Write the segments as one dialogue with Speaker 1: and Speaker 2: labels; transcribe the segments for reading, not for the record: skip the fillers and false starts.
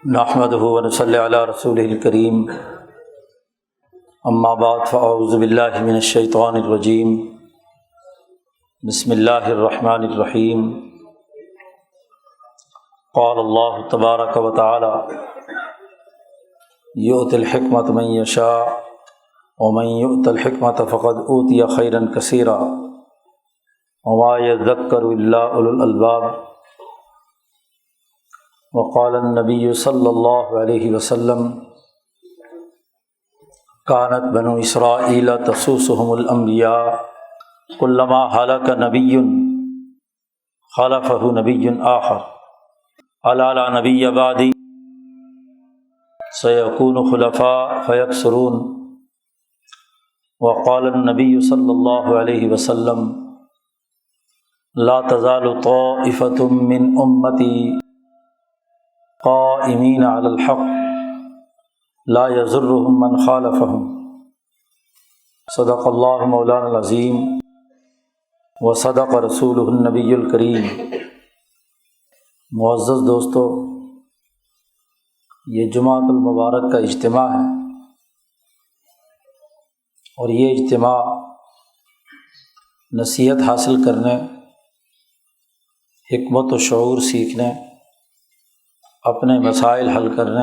Speaker 1: نحمدہ ونصلی علی رسولہ الکریم، اما بعد فاعوذ باللہ من الشیطان الرجیم، بسم اللہ الرحمن الرحیم۔ قال اللہ تبارک و تعالی یؤتی الحکمۃ من یشاء ومن یؤت الحکمۃ فقد اوتی خیرا کثیرا وما یذکر الا اولو الالباب۔ وقال النبی صلی اللہ علیہ وسلم کانت بنو اسرائیل تسوسهم الانبیاء کلما ہلک نبی خلفہ نبی آخر الا لا نبی بعدی سیکون خلفاء فیکثرون۔ وقال النبی صلی اللہ علیہ وسلم لا تزال طائفة من امتی قائمین علی الحق لا یضرهم من خالفهم۔ صدق اللہ مولانا العظیم وصدق رسولہ النبی الکریم۔ معزز دوستو، یہ جمعۃ المبارک کا اجتماع ہے، اور یہ اجتماع نصیحت حاصل کرنے، حکمت و شعور سیکھنے، اپنے مسائل حل کرنے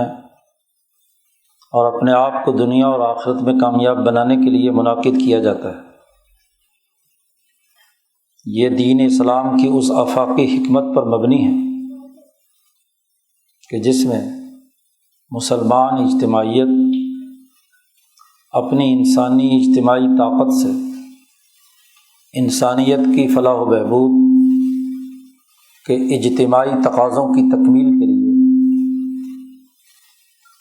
Speaker 1: اور اپنے آپ کو دنیا اور آخرت میں کامیاب بنانے کے لیے منعقد کیا جاتا ہے۔ یہ دین اسلام کی اس آفاقی حکمت پر مبنی ہے کہ جس میں مسلمان اجتماعیت اپنی انسانی اجتماعی طاقت سے انسانیت کی فلاح و بہبود کے اجتماعی تقاضوں کی تکمیل کے لیے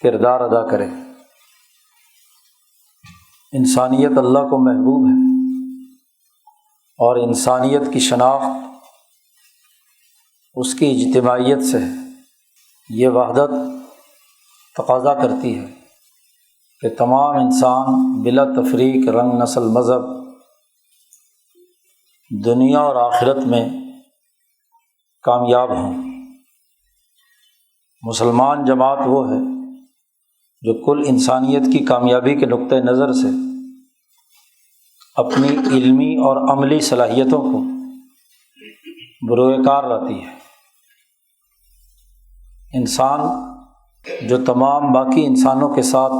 Speaker 1: کردار ادا کرے۔ انسانیت اللہ کو محبوب ہے، اور انسانیت کی شناخت اس کی اجتماعیت سے ہے۔ یہ وحدت تقاضا کرتی ہے کہ تمام انسان بلا تفریق رنگ نسل مذہب دنیا اور آخرت میں کامیاب ہوں۔ مسلمان جماعت وہ ہے جو کل انسانیت کی کامیابی کے نقطہ نظر سے اپنی علمی اور عملی صلاحیتوں کو بروئے کار لاتی ہے۔ انسان جو تمام باقی انسانوں کے ساتھ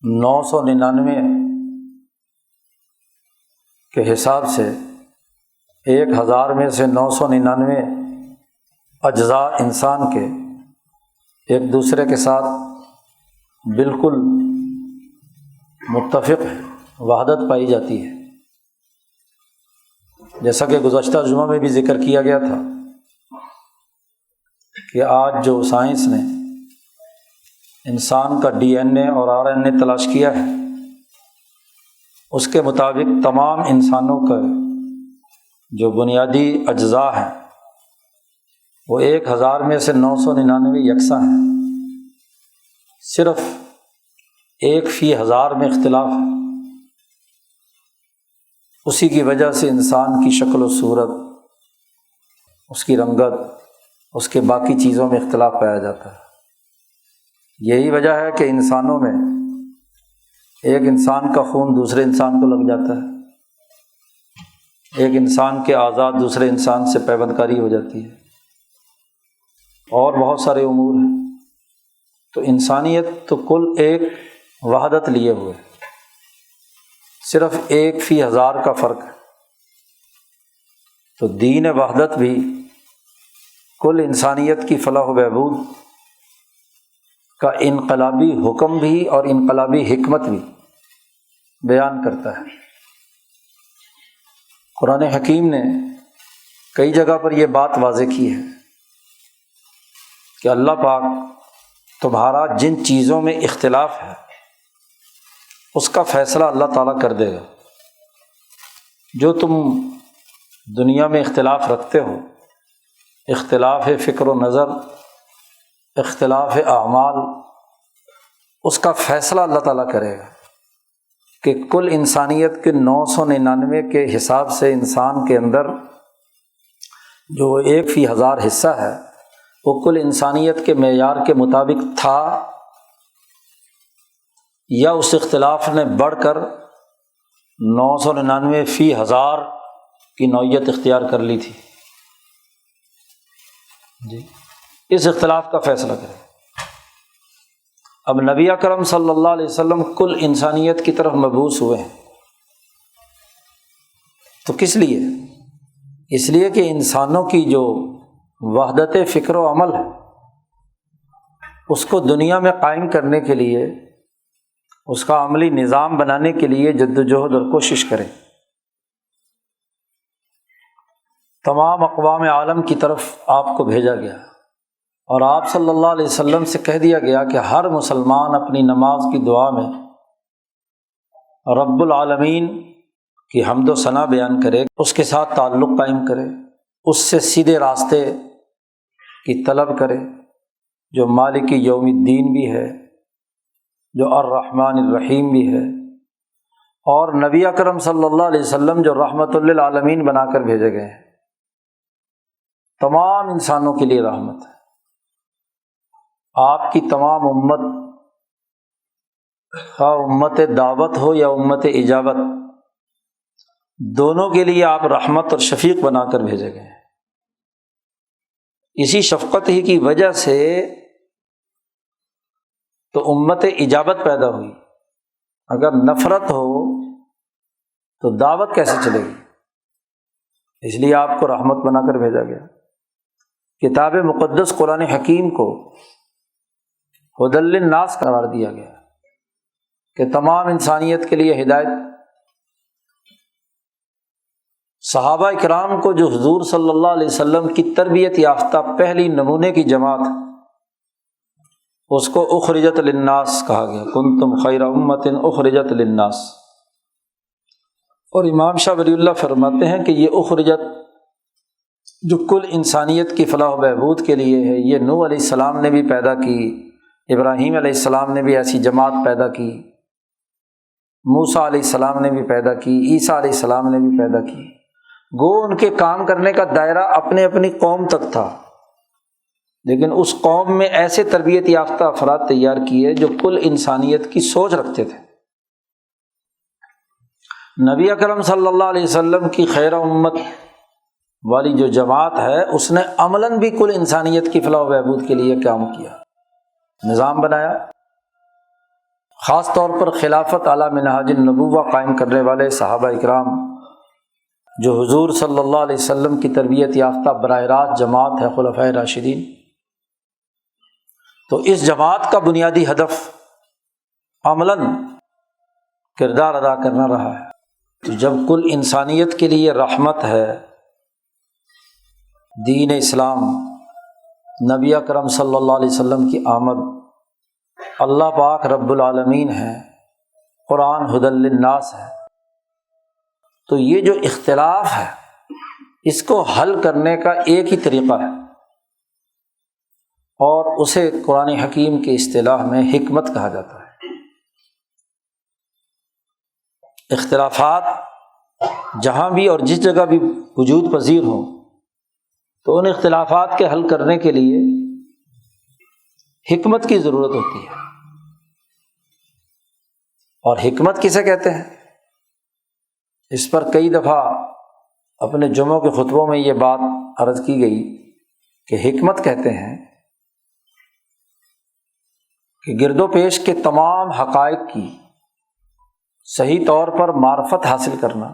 Speaker 1: 999 کے حساب سے 1000 میں سے 999 اجزاء انسان کے ایک دوسرے کے ساتھ بالکل متفق ہے، وحدت پائی جاتی ہے۔ جیسا کہ گزشتہ جمعہ میں بھی ذکر کیا گیا تھا کہ آج جو سائنس نے انسان کا DNA اور RNA تلاش کیا ہے، اس کے مطابق تمام انسانوں کا جو بنیادی اجزاء ہیں وہ 1000 میں سے 999 یکساں ہیں، صرف 1/1000 میں اختلاف ہے۔ اسی کی وجہ سے انسان کی شکل و صورت، اس کی رنگت، اس کے باقی چیزوں میں اختلاف پایا جاتا ہے۔ یہی وجہ ہے کہ انسانوں میں ایک انسان کا خون دوسرے انسان کو لگ جاتا ہے، ایک انسان کے اعضاء دوسرے انسان سے پیوند کاری ہو جاتی ہے، اور بہت سارے امور ہیں۔ تو انسانیت تو کل ایک وحدت لیے ہوئے، صرف 1/1000 کا فرق ہے۔ تو دین وحدت بھی کل انسانیت کی فلاح و بہبود کا انقلابی حکم بھی اور انقلابی حکمت بھی بیان کرتا ہے۔ قرآن حکیم نے کئی جگہ پر یہ بات واضح کی ہے کہ اللہ پاک تمہارا جن چیزوں میں اختلاف ہے اس کا فیصلہ اللہ تعالیٰ کر دے گا۔ جو تم دنیا میں اختلاف رکھتے ہو، اختلاف فکر و نظر، اختلاف اعمال، اس کا فیصلہ اللہ تعالیٰ کرے گا کہ کل انسانیت کے 999 کے حساب سے انسان کے اندر جو 1/1000 حصہ ہے وہ کل انسانیت کے معیار کے مطابق تھا یا اس اختلاف نے بڑھ کر 999 فی ہزار کی نوعیت اختیار کر لی تھی؟ جی اس اختلاف کا فیصلہ کریں۔ اب نبی اکرم صلی اللہ علیہ وسلم کل انسانیت کی طرف مبعوث ہوئے ہیں، تو کس لیے؟ اس لیے کہ انسانوں کی جو وحدت فکر و عمل ہے اس کو دنیا میں قائم کرنے کے لیے، اس کا عملی نظام بنانے کے لیے جدوجہد اور کوشش کریں۔ تمام اقوام عالم کی طرف آپ کو بھیجا گیا اور آپ صلی اللہ علیہ وسلم سے کہہ دیا گیا کہ ہر مسلمان اپنی نماز کی دعا میں رب العالمین کی حمد و ثنا بیان کرے، اس کے ساتھ تعلق قائم کرے، اس سے سیدھے راستے کی طلب کرے، جو مالک یوم الدین بھی ہے، جو الرحمن الرحیم بھی ہے، اور نبی اکرم صلی اللہ علیہ وسلم جو رحمت للعالمین بنا کر بھیجے گئے ہیں، تمام انسانوں کے لیے رحمت ہے۔ آپ کی تمام امت، خواہ امت دعوت ہو یا امت اجابت، دونوں کے لیے آپ رحمت اور شفیق بنا کر بھیجے گئے ہیں۔ اسی شفقت ہی کی وجہ سے تو امت اجابت پیدا ہوئی۔ اگر نفرت ہو تو دعوت کیسے چلے گی؟ اس لیے آپ کو رحمت بنا کر بھیجا گیا۔ کتاب مقدس قرآن حکیم کو ہدی للناس قرار دیا گیا کہ تمام انسانیت کے لیے ہدایت۔ صحابہ اکرام کو جو حضور صلی اللہ علیہ وسلم کی تربیت یافتہ پہلی نمونے کی جماعت، اس کو اخرجت للناس کہا گیا، کنتم خیر امۃ اخرجت للناس۔ اور امام شاہ ولی اللہ فرماتے ہیں کہ یہ اخرجت جو کل انسانیت کی فلاح و بہبود کے لیے ہے، یہ نوح علیہ السلام نے بھی پیدا کی، ابراہیم علیہ السلام نے بھی ایسی جماعت پیدا کی، موسیٰ علیہ السلام نے بھی پیدا کی، عیسیٰ علیہ السلام نے بھی پیدا کی۔ گو ان کے کام کرنے کا دائرہ اپنے اپنی قوم تک تھا، لیکن اس قوم میں ایسے تربیت یافتہ افراد تیار کیے جو کل انسانیت کی سوچ رکھتے تھے۔ نبی اکرم صلی اللہ علیہ وسلم کی خیر امت والی جو جماعت ہے، اس نے عملاً بھی کل انسانیت کی فلاح و بہبود کے لیے کام کیا، نظام بنایا۔ خاص طور پر خلافت اعلیٰ منہاج النبوہ قائم کرنے والے صحابہ اکرام، جو حضور صلی اللہ علیہ وسلم کی تربیت یافتہ براہ راست جماعت ہے، خلفائے راشدین، تو اس جماعت کا بنیادی ہدف عملاً کردار ادا کرنا رہا ہے۔ تو جب کل انسانیت کے لیے رحمت ہے، دین اسلام، نبی اکرم صلی اللہ علیہ وسلم کی آمد، اللہ پاک رب العالمین ہے، قرآن ہدی للناس ہے، تو یہ جو اختلاف ہے اس کو حل کرنے کا ایک ہی طریقہ ہے، اور اسے قرآن حکیم کی اصطلاح میں حکمت کہا جاتا ہے۔ اختلافات جہاں بھی اور جس جگہ بھی وجود پذیر ہوں تو ان اختلافات کے حل کرنے کے لیے حکمت کی ضرورت ہوتی ہے۔ اور حکمت کسے کہتے ہیں؟ اس پر کئی دفعہ اپنے جمعوں کے خطبوں میں یہ بات عرض کی گئی کہ حکمت کہتے ہیں کہ گرد و پیش کے تمام حقائق کی صحیح طور پر معرفت حاصل کرنا،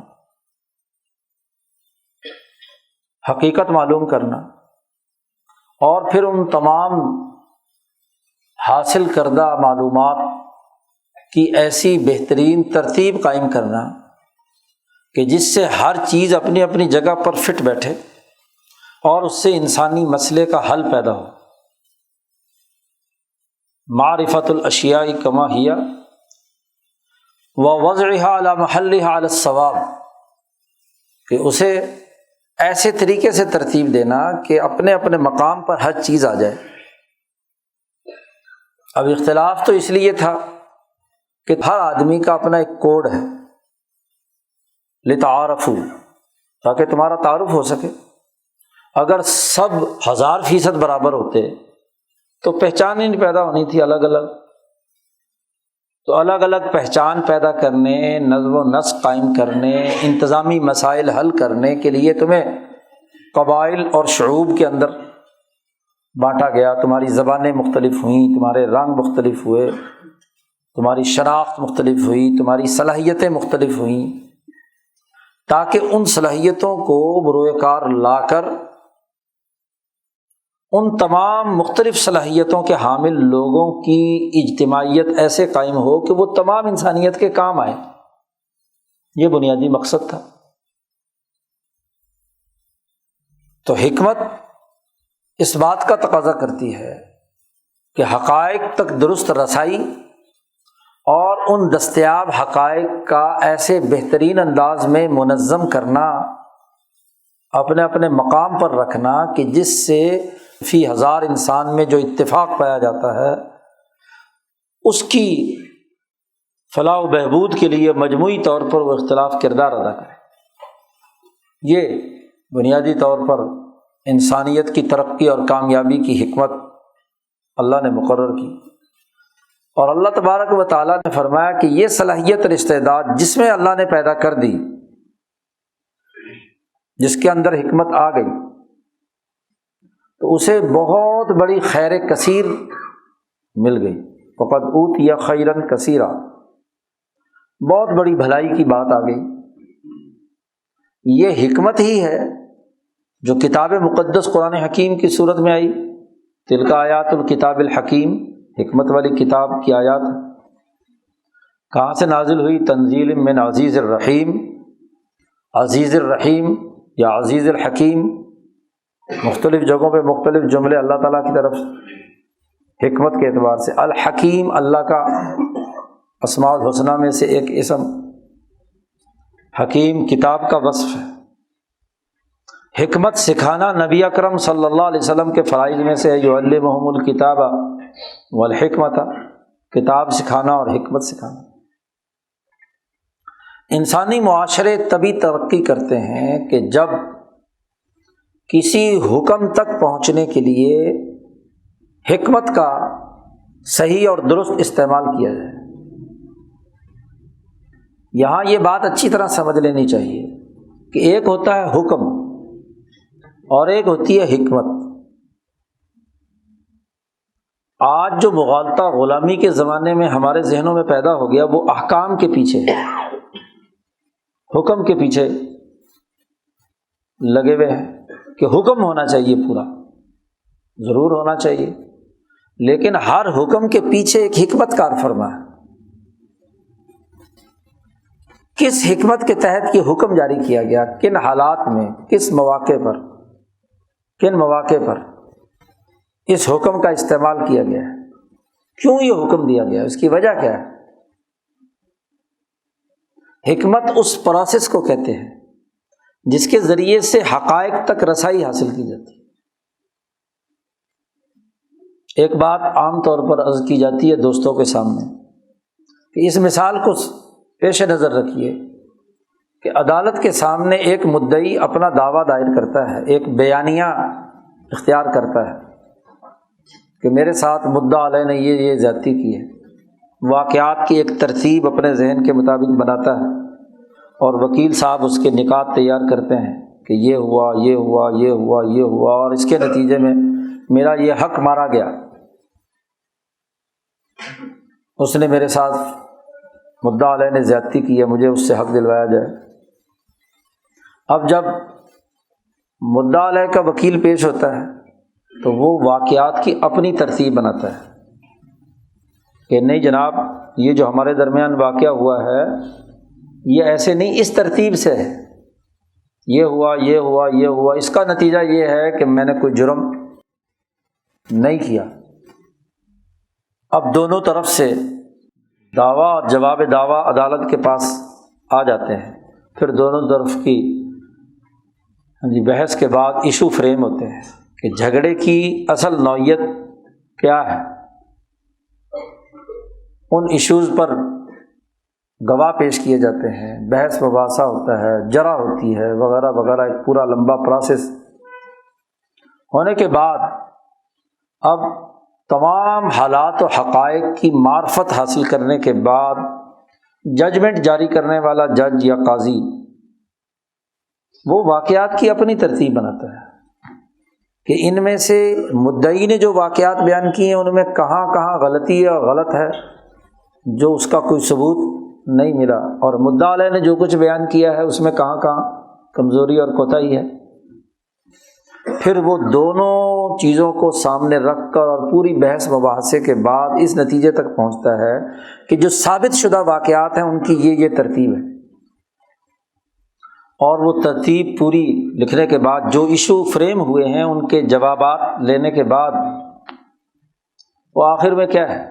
Speaker 1: حقیقت معلوم کرنا، اور پھر ان تمام حاصل کردہ معلومات کی ایسی بہترین ترتیب قائم کرنا کہ جس سے ہر چیز اپنی اپنی جگہ پر فٹ بیٹھے اور اس سے انسانی مسئلے کا حل پیدا ہو۔ معرفت الاشیاء کما ہی ووضعها علی محلها علی الصواب، کہ اسے ایسے طریقے سے ترتیب دینا کہ اپنے اپنے مقام پر ہر چیز آ جائے۔ اب اختلاف تو اس لیے تھا کہ ہر آدمی کا اپنا ایک کوڈ ہے، لتعارفوا، تاکہ تمہارا تعارف ہو سکے، اگر سب 1000% برابر ہوتے تو پہچان ہی نہیں پیدا ہونی تھی الگ الگ۔ تو الگ الگ پہچان پیدا کرنے، نظم و نسق قائم کرنے، انتظامی مسائل حل کرنے کے لیے تمہیں قبائل اور شعوب کے اندر بانٹا گیا۔ تمہاری زبانیں مختلف ہوئیں، تمہارے رنگ مختلف ہوئے، تمہاری شناخت مختلف ہوئی، تمہاری صلاحیتیں مختلف ہوئیں، تاکہ ان صلاحیتوں کو بروئے کار لا کر ان تمام مختلف صلاحیتوں کے حامل لوگوں کی اجتماعیت ایسے قائم ہو کہ وہ تمام انسانیت کے کام آئے۔ یہ بنیادی مقصد تھا۔ تو حکمت اس بات کا تقاضا کرتی ہے کہ حقائق تک درست رسائی اور ان دستیاب حقائق کا ایسے بہترین انداز میں منظم کرنا، اپنے اپنے مقام پر رکھنا کہ جس سے فی 1000 انسان میں جو اتفاق پایا جاتا ہے اس کی فلاح و بہبود کے لیے مجموعی طور پر وہ اختلاف کردار ادا کرے۔ یہ بنیادی طور پر انسانیت کی ترقی اور کامیابی کی حکمت اللہ نے مقرر کی۔ اور اللہ تبارک و تعالیٰ نے فرمایا کہ یہ صلاحیت اور استعداد جس میں اللہ نے پیدا کر دی، جس کے اندر حکمت آ گئی، تو اسے بہت بڑی خیر کثیر مل گئی۔ فقد اوتی خیرا کثیرا، بہت بڑی بھلائی کی بات آ گئی۔ یہ حکمت ہی ہے جو کتاب مقدس قرآن حکیم کی صورت میں آئی۔ تلک آیات الکتاب الحکیم، حکمت والی کتاب کی آیات کہاں سے نازل ہوئی؟ تنزیل من عزیز الرحیم، عزیز الرحیم یا عزیز الحکیم، مختلف جگہوں پہ مختلف جملے اللہ تعالیٰ کی طرف حکمت کے اعتبار سے۔ الحکیم اللہ کا اسماء الحسنہ میں سے ایک اسم، حکیم کتاب کا وصف ہے۔ حکمت سکھانا نبی اکرم صلی اللہ علیہ وسلم کے فرائض میں سے ہے، یعلمہم الکتاب والحکمت، کتاب سکھانا اور حکمت سکھانا۔ انسانی معاشرے تبھی ترقی کرتے ہیں کہ جب کسی حکم تک پہنچنے کے لیے حکمت کا صحیح اور درست استعمال کیا جائے۔ یہاں یہ بات اچھی طرح سمجھ لینی چاہیے کہ ایک ہوتا ہے حکم اور ایک ہوتی ہے حکمت۔ آج جو مغالطہ غلامی کے زمانے میں ہمارے ذہنوں میں پیدا ہو گیا وہ احکام کے پیچھے ہے، حکم کے پیچھے لگے ہوئے ہیں کہ حکم ہونا چاہیے، پورا ضرور ہونا چاہیے، لیکن ہر حکم کے پیچھے ایک حکمت کار فرما ہے۔ کس حکمت کے تحت یہ حکم جاری کیا گیا، کن حالات میں، کس مواقع پر، کن مواقع پر اس حکم کا استعمال کیا گیا ہے، کیوں یہ حکم دیا گیا، اس کی وجہ کیا ہے۔ حکمت اس پروسیس کو کہتے ہیں جس کے ذریعے سے حقائق تک رسائی حاصل کی جاتی ہے۔ ایک بات عام طور پر عرض کی جاتی ہے دوستوں کے سامنے کہ اس مثال کو پیش نظر رکھیے کہ عدالت کے سامنے ایک مدعی اپنا دعویٰ دائر کرتا ہے، ایک بیانیہ اختیار کرتا ہے کہ میرے ساتھ مدعا علیہ نے یہ زیادتی کی ہے، واقعات کی ایک ترتیب اپنے ذہن کے مطابق بناتا ہے اور وکیل صاحب اس کے نکات تیار کرتے ہیں کہ یہ ہوا، یہ ہوا، یہ ہوا، یہ ہوا، اور اس کے نتیجے میں میرا یہ حق مارا گیا، اس نے میرے ساتھ مدعا علیہ نے زیادتی کی ہے، مجھے اس سے حق دلوایا جائے۔ اب جب مدعا علیہ کا وکیل پیش ہوتا ہے تو وہ واقعات کی اپنی ترتیب بناتا ہے کہ نہیں جناب، یہ جو ہمارے درمیان واقعہ ہوا ہے یہ ایسے نہیں، اس ترتیب سے ہے، یہ ہوا، یہ ہوا، یہ ہوا، اس کا نتیجہ یہ ہے کہ میں نے کوئی جرم نہیں کیا۔ اب دونوں طرف سے دعویٰ اور جواب دعویٰ عدالت کے پاس آ جاتے ہیں، پھر دونوں طرف کی بحث کے بعد ایشو فریم ہوتے ہیں کہ جھگڑے کی اصل نوعیت کیا ہے۔ ان ایشوز پر گواہ پیش کیے جاتے ہیں، بحث مباحثہ ہوتا ہے، جرح ہوتی ہے، وغیرہ وغیرہ، ایک پورا لمبا پروسیس ہونے کے بعد اب تمام حالات و حقائق کی معرفت حاصل کرنے کے بعد ججمنٹ جاری کرنے والا جج یا قاضی وہ واقعات کی اپنی ترتیب بناتا ہے کہ ان میں سے مدعی نے جو واقعات بیان کیے ہیں ان میں کہاں کہاں غلطی ہے اور غلط ہے جو اس کا کوئی ثبوت نہیں ملا، اور مدعا علیہ نے جو کچھ بیان کیا ہے اس میں کہاں کہاں کمزوری اور کوتاہی ہے۔ پھر وہ دونوں چیزوں کو سامنے رکھ کر اور پوری بحث مباحثے کے بعد اس نتیجے تک پہنچتا ہے کہ جو ثابت شدہ واقعات ہیں ان کی یہ ترتیب ہے، اور وہ ترتیب پوری لکھنے کے بعد جو ایشو فریم ہوئے ہیں ان کے جوابات لینے کے بعد وہ آخر میں کیا ہے،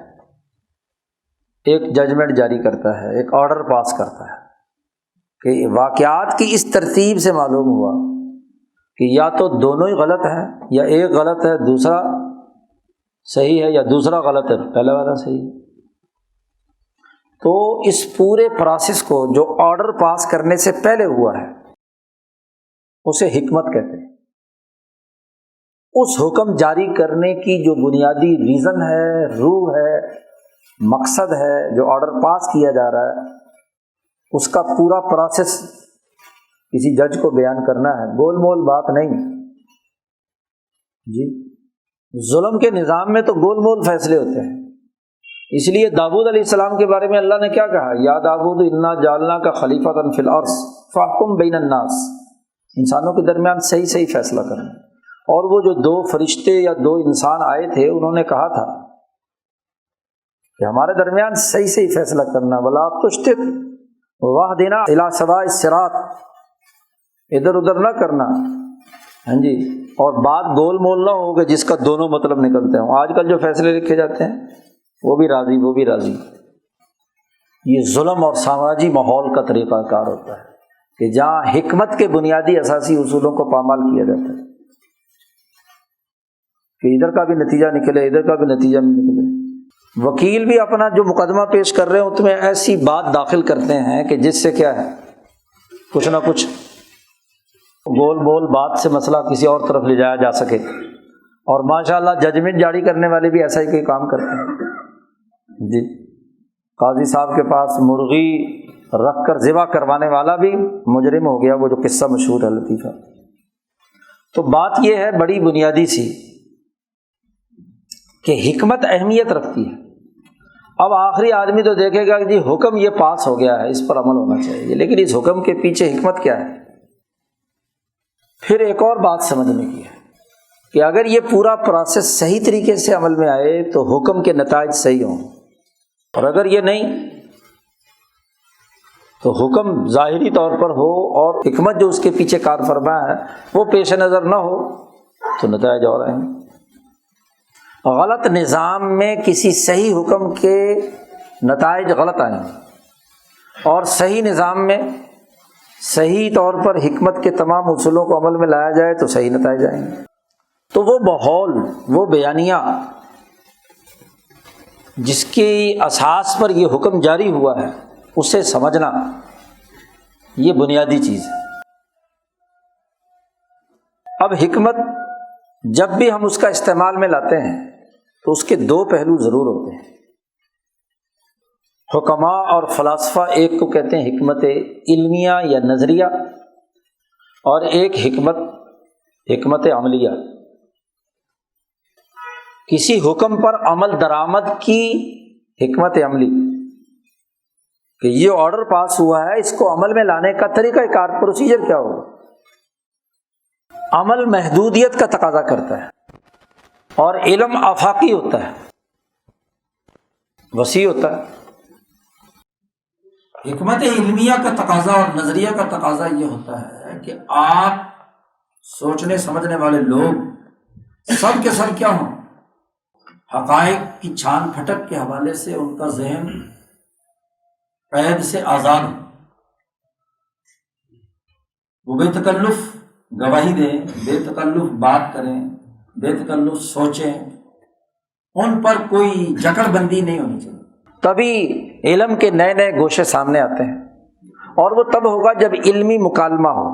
Speaker 1: ایک ججمنٹ جاری کرتا ہے، ایک آرڈر پاس کرتا ہے کہ واقعات کی اس ترتیب سے معلوم ہوا کہ یا تو دونوں ہی غلط ہیں، یا ایک غلط ہے دوسرا صحیح ہے، یا دوسرا غلط ہے پہلا والا صحیح ہے۔ تو اس پورے پروسیس کو جو آرڈر پاس کرنے سے پہلے ہوا ہے اسے حکمت کہتے ہیں۔ اس حکم جاری کرنے کی جو بنیادی ریزن ہے، روح ہے، مقصد ہے، جو آرڈر پاس کیا جا رہا ہے، اس کا پورا پروسیس کسی جج کو بیان کرنا ہے، گول مول بات نہیں جی۔ ظلم کے نظام میں تو گول مول فیصلے ہوتے ہیں، اس لیے داؤد علیہ السلام کے بارے میں اللہ نے کیا کہا، یا داؤد انا جعلنا کا خلیفۃ فی الارض فاحکم بین الناس، انسانوں کے درمیان صحیح فیصلہ کرنا۔ اور وہ جو دو فرشتے یا دو انسان آئے تھے انہوں نے کہا تھا کہ ہمارے درمیان صحیح فیصلہ کرنا، ولا تشتت واہدنا الی سواء الصراط، ادھر ادھر نہ کرنا، ہاں جی، اور بات گول مول نہ ہو کہ جس کا دونوں مطلب نکلتے ہوں۔ آج کل جو فیصلے لکھے جاتے ہیں وہ بھی راضی وہ بھی راضی، یہ ظلم اور سماجی ماحول کا طریقہ کار ہوتا ہے کہ جہاں حکمت کے بنیادی اساسی اصولوں کو پامال کیا جاتا ہے کہ ادھر کا بھی نتیجہ نکلے ادھر کا بھی نتیجہ نکلے۔ وکیل بھی اپنا جو مقدمہ پیش کر رہے ہیں اس میں ایسی بات داخل کرتے ہیں کہ جس سے کیا ہے، کچھ نہ کچھ گول بول بات سے مسئلہ کسی اور طرف لے جایا جا سکے، اور ماشاءاللہ ججمنٹ جاری کرنے والے بھی ایسا ہی کوئی کام کرتے ہیں جی۔ قاضی صاحب کے پاس مرغی رکھ کر ذبح کروانے والا بھی مجرم ہو گیا، وہ جو قصہ مشہور ہے لطیفہ۔ تو بات یہ ہے بڑی بنیادی سی کہ حکمت اہمیت رکھتی ہے۔ اب آخری آدمی تو دیکھے گا کہ جی حکم یہ پاس ہو گیا ہے، اس پر عمل ہونا چاہیے، لیکن اس حکم کے پیچھے حکمت کیا ہے؟ پھر ایک اور بات سمجھنے کی ہے کہ اگر یہ پورا پروسیس صحیح طریقے سے عمل میں آئے تو حکم کے نتائج صحیح ہوں، اور اگر یہ نہیں تو حکم ظاہری طور پر ہو اور حکمت جو اس کے پیچھے کار فرما ہے وہ پیش نظر نہ ہو تو نتائج اور آئیں گے۔ غلط نظام میں کسی صحیح حکم کے نتائج غلط آئیں گے، اور صحیح نظام میں صحیح طور پر حکمت کے تمام اصولوں کو عمل میں لایا جائے تو صحیح نتائج آئیں گے۔ تو وہ ماحول، وہ بیانیہ جس کی اساس پر یہ حکم جاری ہوا ہے اسے سمجھنا یہ بنیادی چیز ہے۔ اب حکمت جب بھی ہم اس کا استعمال میں لاتے ہیں تو اس کے دو پہلو ضرور ہوتے ہیں۔ حکماء اور فلاسفہ ایک کو کہتے ہیں حکمت علمیہ یا نظریہ، اور ایک حکمت عملیہ، کسی حکم پر عمل درآمد کی حکمت عملی، کہ یہ آرڈر پاس ہوا ہے اس کو عمل میں لانے کا طریقہ کار، پروسیجر کیا ہوگا۔ عمل محدودیت کا تقاضا کرتا ہے اور علم آفاقی ہوتا ہے، وسیع ہوتا ہے۔ حکمت علمیہ کا تقاضا اور نظریہ کا تقاضا یہ ہوتا ہے کہ آپ سوچنے سمجھنے والے لوگ سب کے سب کیا ہوں، حقائق کی چھان پھٹک کے حوالے سے ان کا ذہن قید سے آزاد ہو، وہ بے تکلف گواہی دیں، بے تکلف بات کریں، بے تکلف سوچیں، ان پر کوئی جکڑ بندی نہیں ہونی چاہیے۔ تبھی علم کے نئے نئے گوشے سامنے آتے ہیں، اور وہ تب ہوگا جب علمی مکالمہ ہو،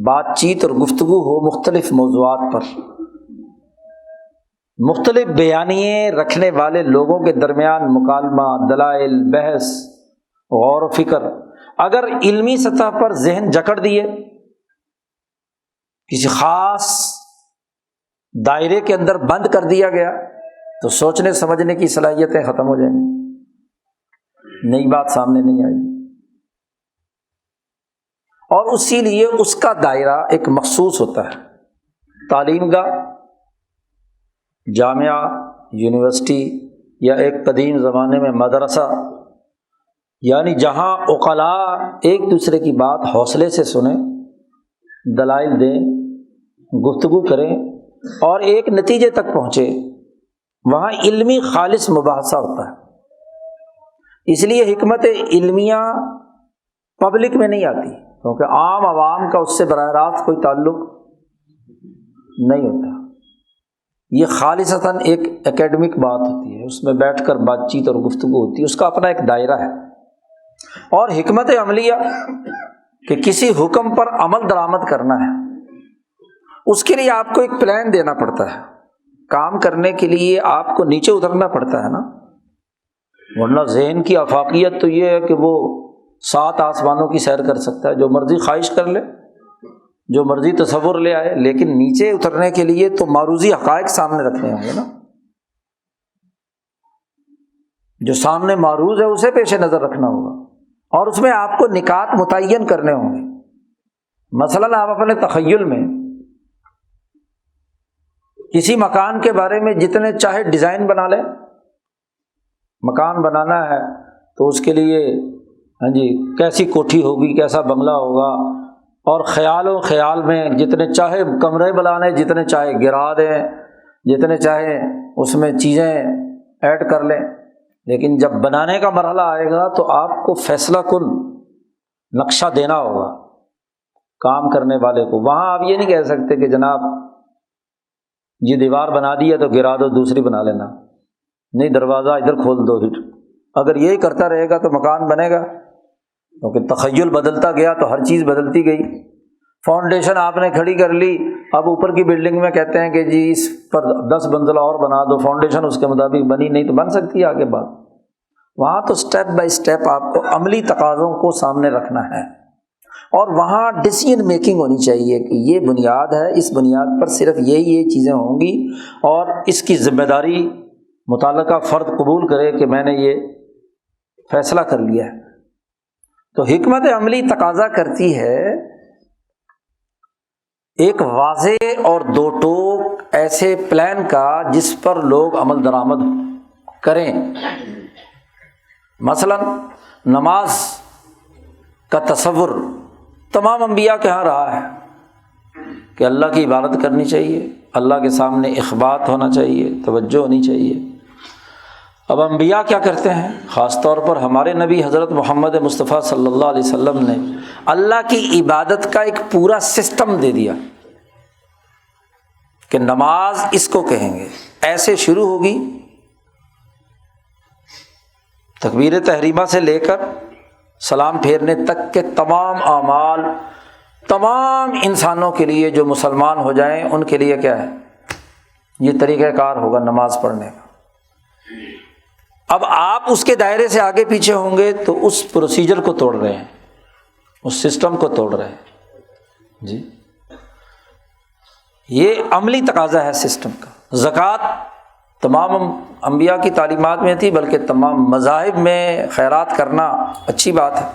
Speaker 1: بات چیت اور گفتگو ہو مختلف موضوعات پر، مختلف بیانیے رکھنے والے لوگوں کے درمیان مکالمہ، دلائل، بحث، غور و فکر۔ اگر علمی سطح پر ذہن جکڑ دیے، کسی خاص دائرے کے اندر بند کر دیا گیا، تو سوچنے سمجھنے کی صلاحیتیں ختم ہو جائیں گی، نئی بات سامنے نہیں آئے گی۔ اور اسی لیے اس کا دائرہ ایک مخصوص ہوتا ہے، تعلیم گاہ، جامعہ، یونیورسٹی، یا ایک قدیم زمانے میں مدرسہ، یعنی جہاں عقلاء ایک دوسرے کی بات حوصلے سے سنیں، دلائل دیں، گفتگو کریں اور ایک نتیجے تک پہنچے، وہاں علمی خالص مباحثہ ہوتا ہے۔ اس لیے حکمت علمیہ پبلک میں نہیں آتی، کیونکہ عام عوام کا اس سے براہ راست کوئی تعلق نہیں ہوتا۔ یہ خالصتاً ایک اکیڈمک بات ہوتی ہے، اس میں بیٹھ کر بات چیت اور گفتگو ہوتی ہے، اس کا اپنا ایک دائرہ ہے۔ اور حکمت عملیہ کہ کسی حکم پر عمل درآمد کرنا ہے، اس کے لیے آپ کو ایک پلان دینا پڑتا ہے، کام کرنے کے لیے آپ کو نیچے اترنا پڑتا ہے نا، ورنہ ذہن کی آفاقیت تو یہ ہے کہ وہ 7 آسمانوں کی سیر کر سکتا ہے، جو مرضی خواہش کر لے، جو مرضی تصور لے آئے، لیکن نیچے اترنے کے لیے تو معروضی حقائق سامنے رکھنے ہوں گے نا، جو سامنے معروض ہے اسے پیش نظر رکھنا ہوگا، اور اس میں آپ کو نکات متعین کرنے ہوں گے۔ مثلاً آپ اپنے تخیل میں کسی مکان کے بارے میں جتنے چاہے ڈیزائن بنا لیں، مکان بنانا ہے تو اس کے لیے کیسی کوٹھی ہوگی، کیسا بنگلہ ہوگا، اور خیال میں جتنے چاہے کمرے بنانے، جتنے چاہے گرا دیں، جتنے چاہے اس میں چیزیں ایڈ کر لیں، لیکن جب بنانے کا مرحلہ آئے گا تو آپ کو فیصلہ کن نقشہ دینا ہوگا کام کرنے والے کو۔ وہاں آپ یہ نہیں کہہ سکتے کہ جناب یہ دیوار بنا دی ہے تو گرا دو، دوسری بنا لینا، نہیں، دروازہ ادھر کھول دو۔ اگر یہی کرتا رہے گا تو مکان بنے گا، کیونکہ تخیل بدلتا گیا تو ہر چیز بدلتی گئی۔ فاؤنڈیشن آپ نے کھڑی کر لی، اب اوپر کی بلڈنگ میں کہتے ہیں کہ جی اس پر 10 منزلہ اور بنا دو، فاؤنڈیشن اس کے مطابق بنی نہیں تو بن سکتی ہے آگے بات۔ وہاں تو سٹیپ بائی سٹیپ آپ کو عملی تقاضوں کو سامنے رکھنا ہے، اور وہاں ڈیسیژن میکنگ ہونی چاہیے کہ یہ بنیاد ہے، اس بنیاد پر صرف یہ چیزیں ہوں گی، اور اس کی ذمہ داری متعلقہ فرد قبول کرے کہ میں نے یہ فیصلہ کر لیا ہے۔ تو حکمت عملی تقاضا کرتی ہے ایک واضح اور دو ٹوک ایسے پلان کا جس پر لوگ عمل درآمد کریں۔ مثلا نماز کا تصور تمام انبیاء کے ہاں رہا ہے کہ اللہ کی عبادت کرنی چاہیے، اللہ کے سامنے اخبات ہونا چاہیے، توجہ ہونی چاہیے۔ اب انبیاء کیا کرتے ہیں؟ خاص طور پر ہمارے نبی حضرت محمد مصطفیٰ صلی اللہ علیہ وسلم نے اللہ کی عبادت کا ایک پورا سسٹم دے دیا کہ نماز اس کو کہیں گے، ایسے شروع ہوگی، تکبیر تحریمہ سے لے کر سلام پھیرنے تک کے تمام اعمال تمام انسانوں کے لیے جو مسلمان ہو جائیں ان کے لیے کیا ہے؟ یہ طریقہ کار ہوگا نماز پڑھنے کا۔ اب آپ اس کے دائرے سے آگے پیچھے ہوں گے تو اس پروسیجر کو توڑ رہے ہیں، اس سسٹم کو توڑ رہے ہیں جی۔ یہ عملی تقاضا ہے سسٹم کا۔ زکوٰۃ تمام انبیاء کی تعلیمات میں تھی، بلکہ تمام مذاہب میں خیرات کرنا اچھی بات ہے،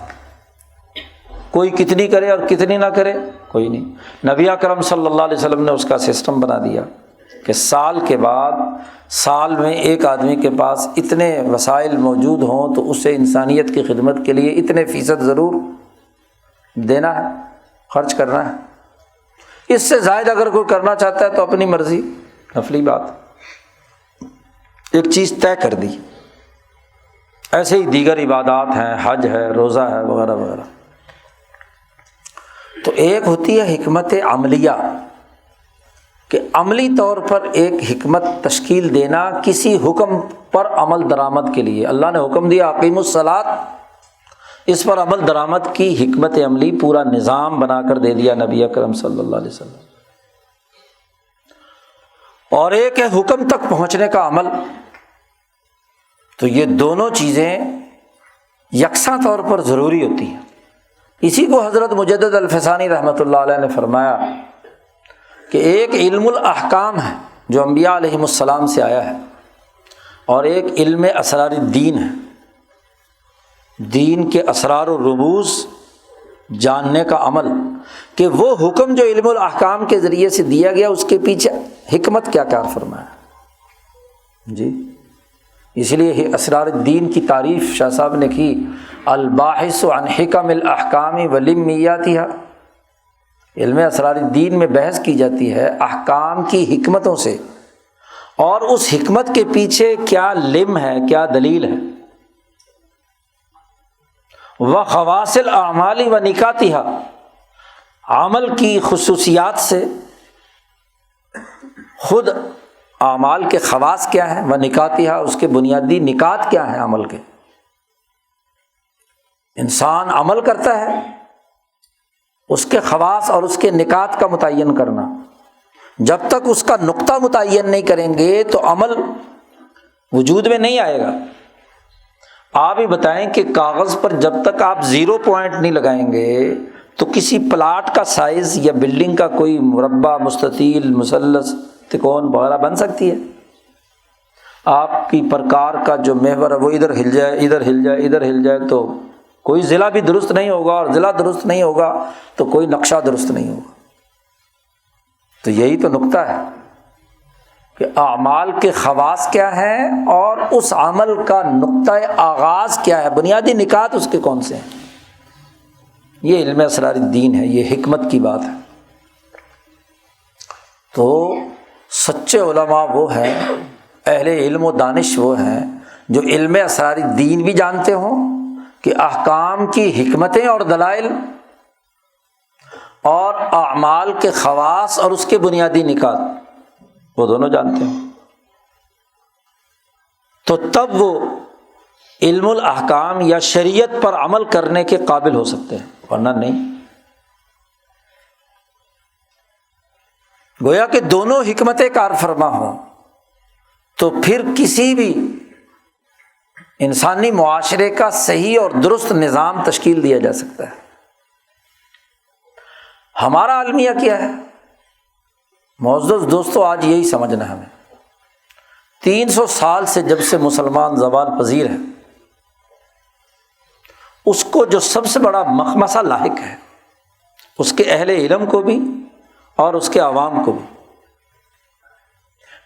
Speaker 1: کوئی کتنی کرے اور کتنی نہ کرے کوئی نہیں۔ نبی اکرم صلی اللہ علیہ وسلم نے اس کا سسٹم بنا دیا کہ سال کے بعد سال میں ایک آدمی کے پاس اتنے وسائل موجود ہوں تو اسے انسانیت کی خدمت کے لیے اتنے فیصد ضرور دینا ہے، خرچ کرنا ہے۔ اس سے زائد اگر کوئی کرنا چاہتا ہے تو اپنی مرضی، نفلی بات، ایک چیز طے کر دی۔ ایسے ہی دیگر عبادات ہیں، حج ہے، روزہ ہے، وغیرہ وغیرہ۔ تو ایک ہوتی ہے حکمت عملیہ کہ عملی طور پر ایک حکمت تشکیل دینا کسی حکم پر عمل درآمد کے لیے۔ اللہ نے حکم دیا اقیموا الصلاۃ، اس پر عمل درآمد کی حکمت عملی پورا نظام بنا کر دے دیا نبی اکرم صلی اللہ علیہ وسلم۔ اور ایک ہے حکم تک پہنچنے کا عمل، تو یہ دونوں چیزیں یکساں طور پر ضروری ہوتی ہیں۔ اسی کو حضرت مجدد الفسانی رحمۃ اللہ علیہ نے فرمایا کہ ایک علم الاحکام ہے جو انبیاء علیہم السلام سے آیا ہے، اور ایک علم اسرار الدین ہے، دین کے اسرار و رموز جاننے کا عمل، کہ وہ حکم جو علم الاحکام کے ذریعے سے دیا گیا اس کے پیچھے حکمت کیا کار فرمایا جی۔ اس لیے اسرار الدین کی تعریف شاہ صاحب نے کی، الباحث عن حکم الاحکام ولمیاتها، علم اسرار الدین میں بحث کی جاتی ہے احکام کی حکمتوں سے، اور اس حکمت کے پیچھے کیا لم ہے، کیا دلیل ہے، وخواص الاعمال ونکاتها، عمل کی خصوصیات سے خود اعمال کے خواص کیا ہیں، ونکاتها، اس کے بنیادی نکات کیا ہیں عمل کے۔ انسان عمل کرتا ہے، اس کے خواص اور اس کے نکات کا متعین کرنا، جب تک اس کا نقطہ متعین نہیں کریں گے تو عمل وجود میں نہیں آئے گا۔ آپ ہی بتائیں کہ کاغذ پر جب تک آپ 0 پوائنٹ نہیں لگائیں گے تو کسی پلاٹ کا سائز یا بلڈنگ کا کوئی مربع، مستطیل، مثلث، تکون وغیرہ بن سکتی ہے؟ آپ کی پرکار کا جو محور ہے وہ ادھر ہل جائے، ادھر ہل جائے، ادھر ہل جائے تو کوئی ضلع بھی درست نہیں ہوگا، اور ضلع درست نہیں ہوگا تو کوئی نقشہ درست نہیں ہوگا۔ تو یہی تو نقطہ ہے کہ اعمال کے خواص کیا ہیں اور اس عمل کا نقطہ آغاز کیا ہے، بنیادی نکات اس کے کون سے ہیں۔ یہ علم اسرار الدین ہے، یہ حکمت کی بات ہے۔ تو سچے علماء وہ ہیں، اہل علم و دانش وہ ہیں جو علم اسرار الدین بھی جانتے ہوں کہ احکام کی حکمتیں اور دلائل، اور اعمال کے خواص اور اس کے بنیادی نکات وہ دونوں جانتے ہیں، تو تب وہ علم الاحکام یا شریعت پر عمل کرنے کے قابل ہو سکتے ہیں، ورنہ نہیں۔ گویا کہ دونوں حکمتیں کار فرما ہوں تو پھر کسی بھی انسانی معاشرے کا صحیح اور درست نظام تشکیل دیا جا سکتا ہے۔ ہمارا المیہ کیا ہے معزز دوستو؟ آج یہی سمجھنا ہے ہمیں۔ 300 سال سے جب سے مسلمان زوال پذیر ہے، اس کو جو سب سے بڑا مخمصہ لاحق ہے، اس کے اہل علم کو بھی اور اس کے عوام کو بھی،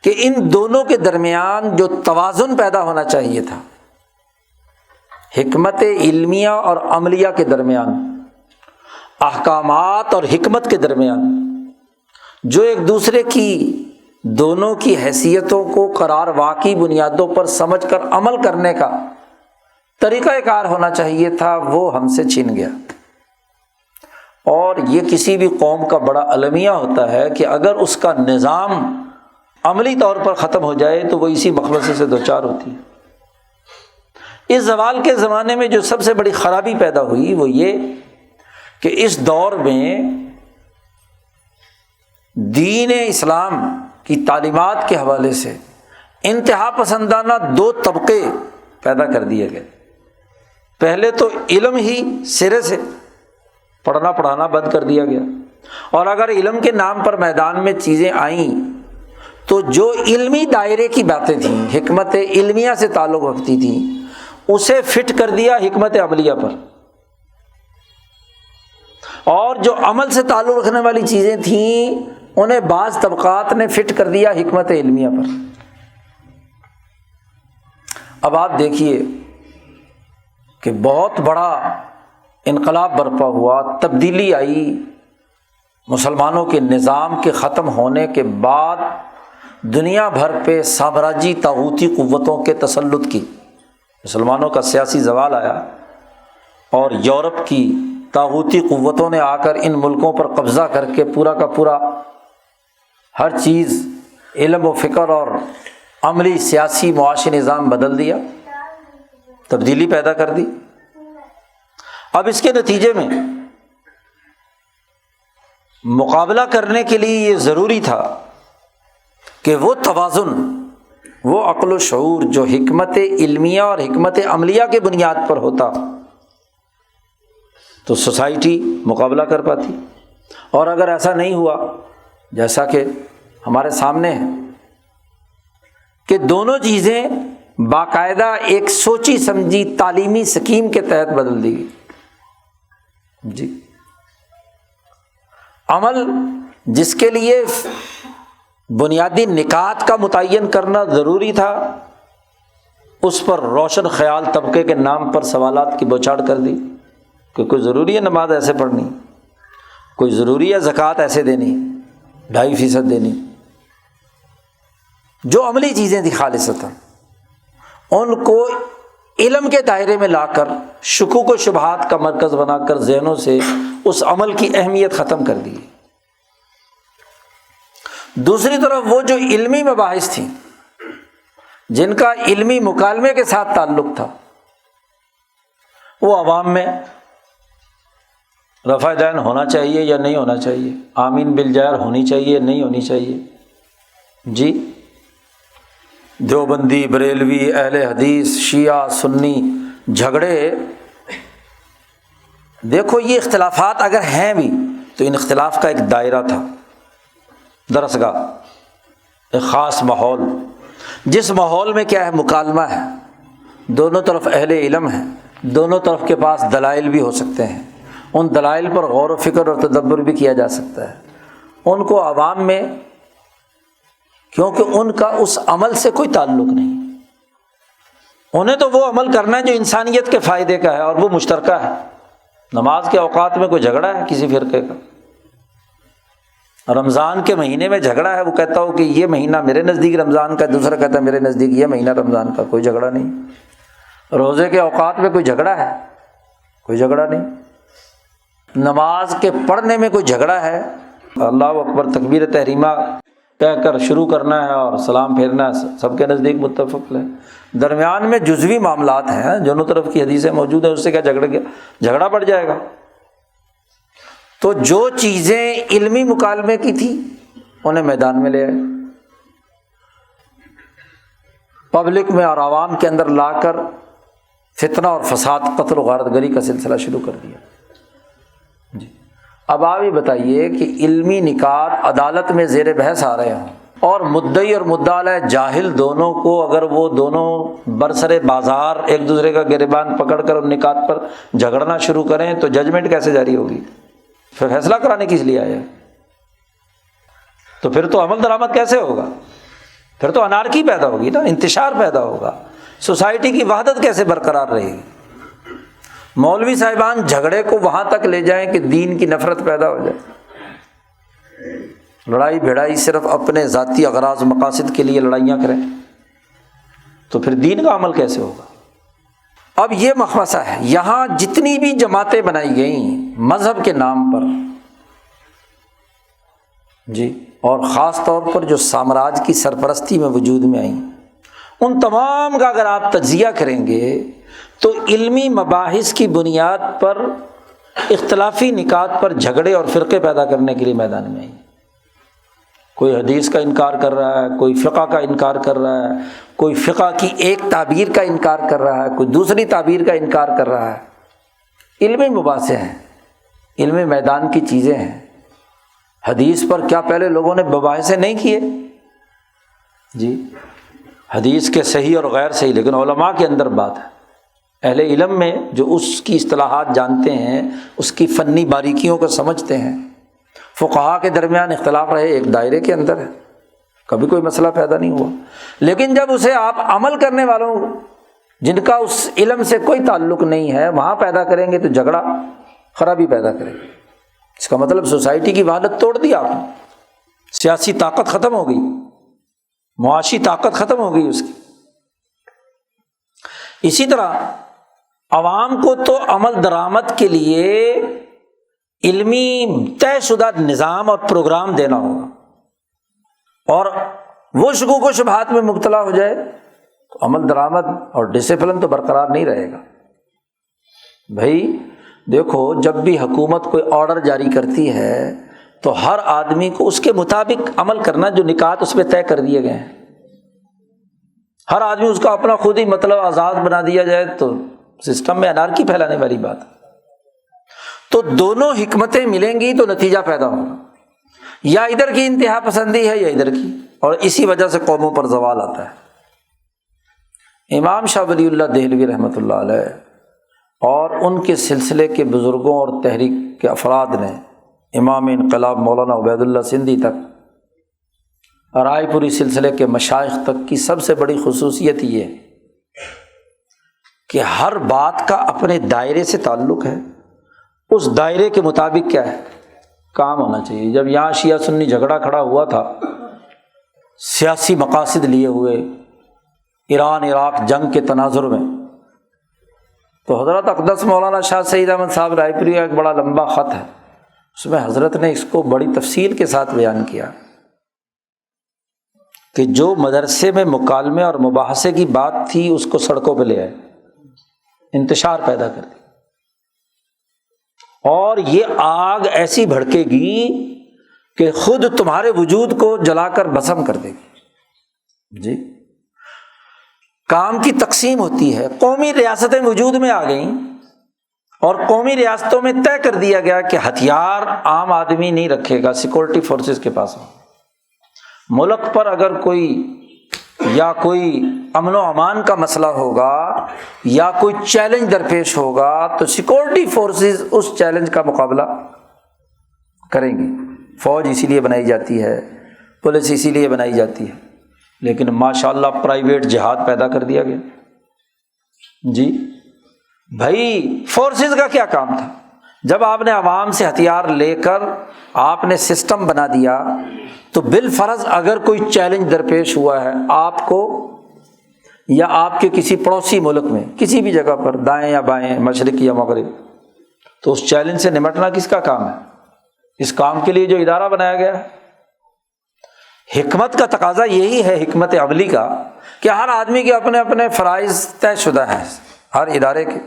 Speaker 1: کہ ان دونوں کے درمیان جو توازن پیدا ہونا چاہیے تھا، حکمت علمیہ اور عملیہ کے درمیان، احکامات اور حکمت کے درمیان، جو ایک دوسرے کی دونوں کی حیثیتوں کو قرار واقعی بنیادوں پر سمجھ کر عمل کرنے کا طریقہ کار ہونا چاہیے تھا، وہ ہم سے چھن گیا۔ اور یہ کسی بھی قوم کا بڑا المیہ ہوتا ہے کہ اگر اس کا نظام عملی طور پر ختم ہو جائے تو وہ اسی مخمصے سے دوچار ہوتی ہے۔ اس زوال کے زمانے میں جو سب سے بڑی خرابی پیدا ہوئی وہ یہ کہ اس دور میں دین اسلام کی تعلیمات کے حوالے سے انتہا پسندانہ 2 طبقے پیدا کر دیے گئے۔ پہلے تو علم ہی سرے سے پڑھنا پڑھانا بند کر دیا گیا، اور اگر علم کے نام پر میدان میں چیزیں آئیں تو جو علمی دائرے کی باتیں تھیں، حکمت علمیہ سے تعلق رکھتی تھیں، اسے فٹ کر دیا حکمت عملیہ پر، اور جو عمل سے تعلق رکھنے والی چیزیں تھیں انہیں بعض طبقات نے فٹ کر دیا حکمت علمیہ پر۔ اب آپ دیکھیے کہ بہت بڑا انقلاب برپا ہوا، تبدیلی آئی مسلمانوں کے نظام کے ختم ہونے کے بعد، دنیا بھر پہ سامراجی طاغوتی قوتوں کے تسلط کی، مسلمانوں کا سیاسی زوال آیا، اور یورپ کی طاغوتی قوتوں نے آ کر ان ملکوں پر قبضہ کر کے پورا کا پورا ہر چیز، علم و فکر اور عملی سیاسی معاشی نظام بدل دیا، تبدیلی پیدا کر دی۔ اب اس کے نتیجے میں مقابلہ کرنے کے لیے یہ ضروری تھا کہ وہ توازن، وہ عقل و شعور جو حکمت علمیہ اور حکمت عملیہ کے بنیاد پر ہوتا تو سوسائٹی مقابلہ کر پاتی، اور اگر ایسا نہیں ہوا جیسا کہ ہمارے سامنے ہے کہ دونوں چیزیں باقاعدہ ایک سوچی سمجھی تعلیمی سکیم کے تحت بدل دی گئی جی، عمل جس کے لیے بنیادی نکات کا متعین کرنا ضروری تھا، اس پر روشن خیال طبقے کے نام پر سوالات کی بوچھاڑ کر دی کہ کوئی ضروری ہے نماز ایسے پڑھنی، کوئی ضروری ہے زکوٰۃ ایسے دینی 2.5% دینی، جو عملی چیزیں تھیں خالصتاً ان کو علم کے دائرے میں لا کر شکوک و شبہات کا مرکز بنا کر ذہنوں سے اس عمل کی اہمیت ختم کر دی۔ دوسری طرف وہ جو علمی مباحث تھیں جن کا علمی مکالمے کے ساتھ تعلق تھا، وہ عوام میں رفع دین ہونا چاہیے یا نہیں ہونا چاہیے، آمین بالجائر ہونی چاہیے نہیں ہونی چاہیے جی، دیوبندی بریلوی اہل حدیث شیعہ سنی جھگڑے، دیکھو یہ اختلافات اگر ہیں بھی تو ان اختلاف کا ایک دائرہ تھا، درسگاہ، ایک خاص ماحول، جس ماحول میں کیا ہے مکالمہ ہے، دونوں طرف اہل علم ہیں، دونوں طرف کے پاس دلائل بھی ہو سکتے ہیں، ان دلائل پر غور و فکر اور تدبر بھی کیا جا سکتا ہے، ان کو عوام میں، کیونکہ ان کا اس عمل سے کوئی تعلق نہیں، انہیں تو وہ عمل کرنا ہے جو انسانیت کے فائدے کا ہے اور وہ مشترکہ ہے۔ نماز کے اوقات میں کوئی جھگڑا ہے کسی فرقے کا، رمضان کے مہینے میں جھگڑا ہے، وہ کہتا ہو کہ یہ مہینہ میرے نزدیک رمضان کا، دوسرا کہتا ہے میرے نزدیک یہ مہینہ رمضان کا، کوئی جھگڑا نہیں۔ روزے کے اوقات میں کوئی جھگڑا ہے، کوئی جھگڑا نہیں۔ نماز کے پڑھنے میں کوئی جھگڑا ہے، اللہ اکبر تکبیر تحریمہ کہہ کر شروع کرنا ہے اور سلام پھیرنا ہے، سب کے نزدیک متفق ہے۔ درمیان میں جزوی معاملات ہیں، دونوں طرف کی حدیثیں موجود ہیں، اس سے کیا جھگڑا پڑ جائے گا؟ تو جو چیزیں علمی مکالمے کی تھی انہیں میدان میں لے آئے، پبلک میں اور عوام کے اندر لا کر فتنہ اور فساد، قتل و غارت گری کا سلسلہ شروع کر دیا جی۔ اب آپ یہ بتائیے کہ علمی نکات عدالت میں زیر بحث آ رہے ہوں اور مدعی اور مدعا علیہ جاہل دونوں کو اگر وہ دونوں برسر بازار ایک دوسرے کا گریبان پکڑ کر ان نکات پر جھگڑنا شروع کریں تو ججمنٹ کیسے جاری ہوگی؟ پھر فیصلہ کرانے کس لیے آیا؟ تو پھر تو عمل درآمد کیسے ہوگا؟ پھر تو انارکی پیدا ہوگی نا، انتشار پیدا ہوگا، سوسائٹی کی وحدت کیسے برقرار رہے گی؟ مولوی صاحبان جھگڑے کو وہاں تک لے جائیں کہ دین کی نفرت پیدا ہو جائے، لڑائی بھڑائی صرف اپنے ذاتی اغراض مقاصد کے لیے لڑائیاں کریں، تو پھر دین کا عمل کیسے ہوگا؟ اب یہ مخمصہ ہے، یہاں جتنی بھی جماعتیں بنائی گئیں مذہب کے نام پر جی، اور خاص طور پر جو سامراج کی سرپرستی میں وجود میں آئیں، ان تمام کا اگر آپ تجزیہ کریں گے تو علمی مباحث کی بنیاد پر اختلافی نکات پر جھگڑے اور فرقے پیدا کرنے کے لیے میدان میں آئیں۔ کوئی حدیث کا انکار کر رہا ہے، کوئی فقہ کا انکار کر رہا ہے، کوئی فقہ کی ایک تعبیر کا انکار کر رہا ہے، کوئی دوسری تعبیر کا انکار کر رہا ہے۔ علمی مباحث ہیں، علمی میدان کی چیزیں ہیں۔ حدیث پر کیا پہلے لوگوں نے مباحثے نہیں کیے جی؟ حدیث کے صحیح اور غیر صحیح، لیکن علماء کے اندر بات ہے، اہل علم میں جو اس کی اصطلاحات جانتے ہیں، اس کی فنی باریکیوں کو سمجھتے ہیں۔ فقہاء کے درمیان اختلاف رہے، ایک دائرے کے اندر ہے، کبھی کوئی مسئلہ پیدا نہیں ہوا، لیکن جب اسے آپ عمل کرنے والوں جن کا اس علم سے کوئی تعلق نہیں ہے وہاں پیدا کریں گے تو جھگڑا خرابی پیدا کرے گا۔ اس کا مطلب سوسائٹی کی وحدت توڑ دی آپ نے، سیاسی طاقت ختم ہو گئی، معاشی طاقت ختم ہو گئی اس کی۔ اسی طرح عوام کو تو عمل درآمد کے لیے علمی طے شدہ نظام اور پروگرام دینا ہوگا، اور وہ شکوک و شبہات میں مبتلا ہو جائے تو عمل درآمد اور ڈسپلن تو برقرار نہیں رہے گا۔ بھائی دیکھو جب بھی حکومت کوئی آرڈر جاری کرتی ہے تو ہر آدمی کو اس کے مطابق عمل کرنا، جو نکات اس پہ طے کر دیے گئے ہیں، ہر آدمی اس کا اپنا خود ہی مطلب آزاد بنا دیا جائے تو سسٹم میں انارکی پھیلانے والی بات ہے۔ تو دونوں حکمتیں ملیں گی تو نتیجہ پیدا ہوگا، یا ادھر کی انتہا پسندی ہے یا ادھر کی، اور اسی وجہ سے قوموں پر زوال آتا ہے۔ امام شاہ ولی اللہ دہلوی رحمۃ اللہ علیہ اور ان کے سلسلے کے بزرگوں اور تحریک کے افراد نے امام انقلاب مولانا عبید اللہ سندھی تک، رائے پوری سلسلے کے مشائخ تک کی سب سے بڑی خصوصیت یہ ہے کہ ہر بات کا اپنے دائرے سے تعلق ہے، اس دائرے کے مطابق کیا ہے کام ہونا چاہیے۔ جب یہاں شیعہ سنی جھگڑا کھڑا ہوا تھا سیاسی مقاصد لیے ہوئے ایران عراق جنگ کے تناظر میں، تو حضرت اقدس مولانا شاہ سعید احمد صاحب رائے پوری کا ایک بڑا لمبا خط ہے، اس میں حضرت نے اس کو بڑی تفصیل کے ساتھ بیان کیا کہ جو مدرسے میں مکالمے اور مباحثے کی بات تھی اس کو سڑکوں پہ لے آئے، انتشار پیدا کر دی، اور یہ آگ ایسی بھڑکے گی کہ خود تمہارے وجود کو جلا کر بھسم کر دے گی۔ جی کام کی تقسیم ہوتی ہے، قومی ریاستیں وجود میں آ گئیں اور قومی ریاستوں میں طے کر دیا گیا کہ ہتھیار عام آدمی نہیں رکھے گا، سیکورٹی فورسز کے پاس ہوں۔ ملک پر اگر کوئی یا کوئی امن و امان کا مسئلہ ہوگا یا کوئی چیلنج درپیش ہوگا تو سیکورٹی فورسز اس چیلنج کا مقابلہ کریں گی۔ فوج اسی لیے بنائی جاتی ہے، پولیس اسی لیے بنائی جاتی ہے، لیکن ماشاءاللہ پرائیویٹ جہاد پیدا کر دیا گیا۔ جی بھائی فورسز کا کیا کام تھا؟ جب آپ نے عوام سے ہتھیار لے کر آپ نے سسٹم بنا دیا تو بالفرض اگر کوئی چیلنج درپیش ہوا ہے آپ کو یا آپ کے کسی پڑوسی ملک میں کسی بھی جگہ پر، دائیں یا بائیں، مشرق یا مغرب، تو اس چیلنج سے نمٹنا کس کا کام ہے؟ اس کام کے لیے جو ادارہ بنایا گیا ہے۔ حکمت کا تقاضا یہی ہے، حکمت عملی کا، کہ ہر آدمی کے اپنے اپنے فرائض طے شدہ ہیں ہر ادارے کے۔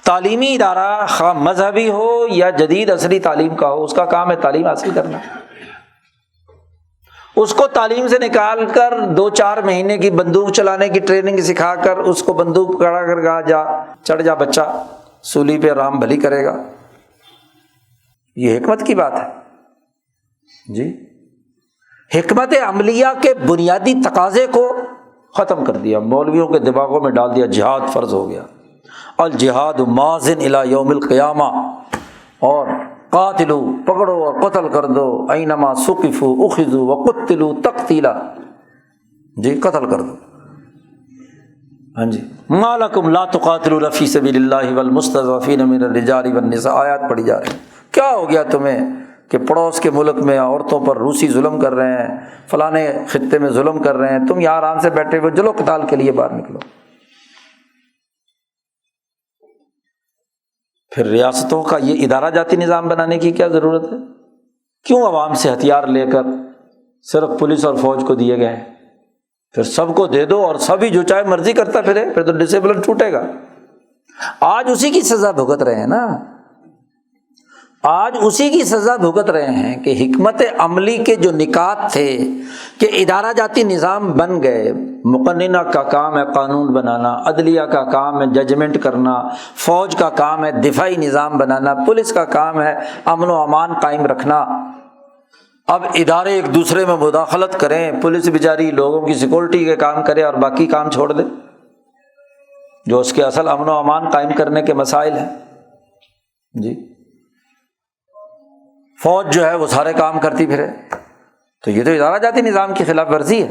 Speaker 1: تعلیمی ادارہ خواہ مذہبی ہو یا جدید عصری تعلیم کا ہو، اس کا کام ہے تعلیم حاصل کرنا۔ اس کو تعلیم سے نکال کر 2-4 مہینے کی بندوق چلانے کی ٹریننگ سکھا کر اس کو بندوق کڑا کر گا جا چڑھ جا بچہ، سولی پہ رام بھلی کرے گا، یہ حکمت کی بات ہے۔ جی حکمت عملیہ کے بنیادی تقاضے کو ختم کر دیا، مولویوں کے دماغوں میں ڈال دیا جہاد فرض ہو گیا، الجہاد ماضٍ الی یوم القیامہ، اور قاتلوا پکڑو اور قتل کر دو، اینما ثقفوا اخذوا وقتلوا تقتیلا، جی قتل کر دو۔ ہاں جی ما لکم لا تقاتلون فی سبیل اللہ والمستضعفین من الرجال والنساء، آیات پڑھی جا رہی ہیں۔ کیا ہو گیا تمہیں کہ پڑوس کے ملک میں عورتوں پر روسی ظلم کر رہے ہیں، فلانے خطے میں ظلم کر رہے ہیں، تم یہاں آرام سے بیٹھے ہوئے، چلو قتال کے لیے باہر نکلو۔ پھر ریاستوں کا یہ ادارہ جاتی نظام بنانے کی کیا ضرورت ہے؟ کیوں عوام سے ہتھیار لے کر صرف پولیس اور فوج کو دیے گئے ہیں؟ پھر سب کو دے دو اور سبھی جو چاہے مرضی کرتا پھرے، پھر تو ڈسپلن ٹوٹے گا۔ آج اسی کی سزا بھگت رہے ہیں نا، آج اسی کی سزا بھگت رہے ہیں کہ حکمت عملی کے جو نکات تھے کہ ادارہ جاتی نظام بن گئے، مقننہ کا کام ہے قانون بنانا، عدلیہ کا کام ہے ججمنٹ کرنا، فوج کا کام ہے دفاعی نظام بنانا، پولیس کا کام ہے امن و امان قائم رکھنا۔ اب ادارے ایک دوسرے میں مداخلت کریں، پولیس بیچاری لوگوں کی سیکورٹی کے کام کرے اور باقی کام چھوڑ دے جو اس کے اصل امن و امان قائم کرنے کے مسائل ہیں۔ جی فوج جو ہے وہ سارے کام کرتی پھرے، تو یہ تو ادارہ جاتی نظام کی خلاف ورزی ہے،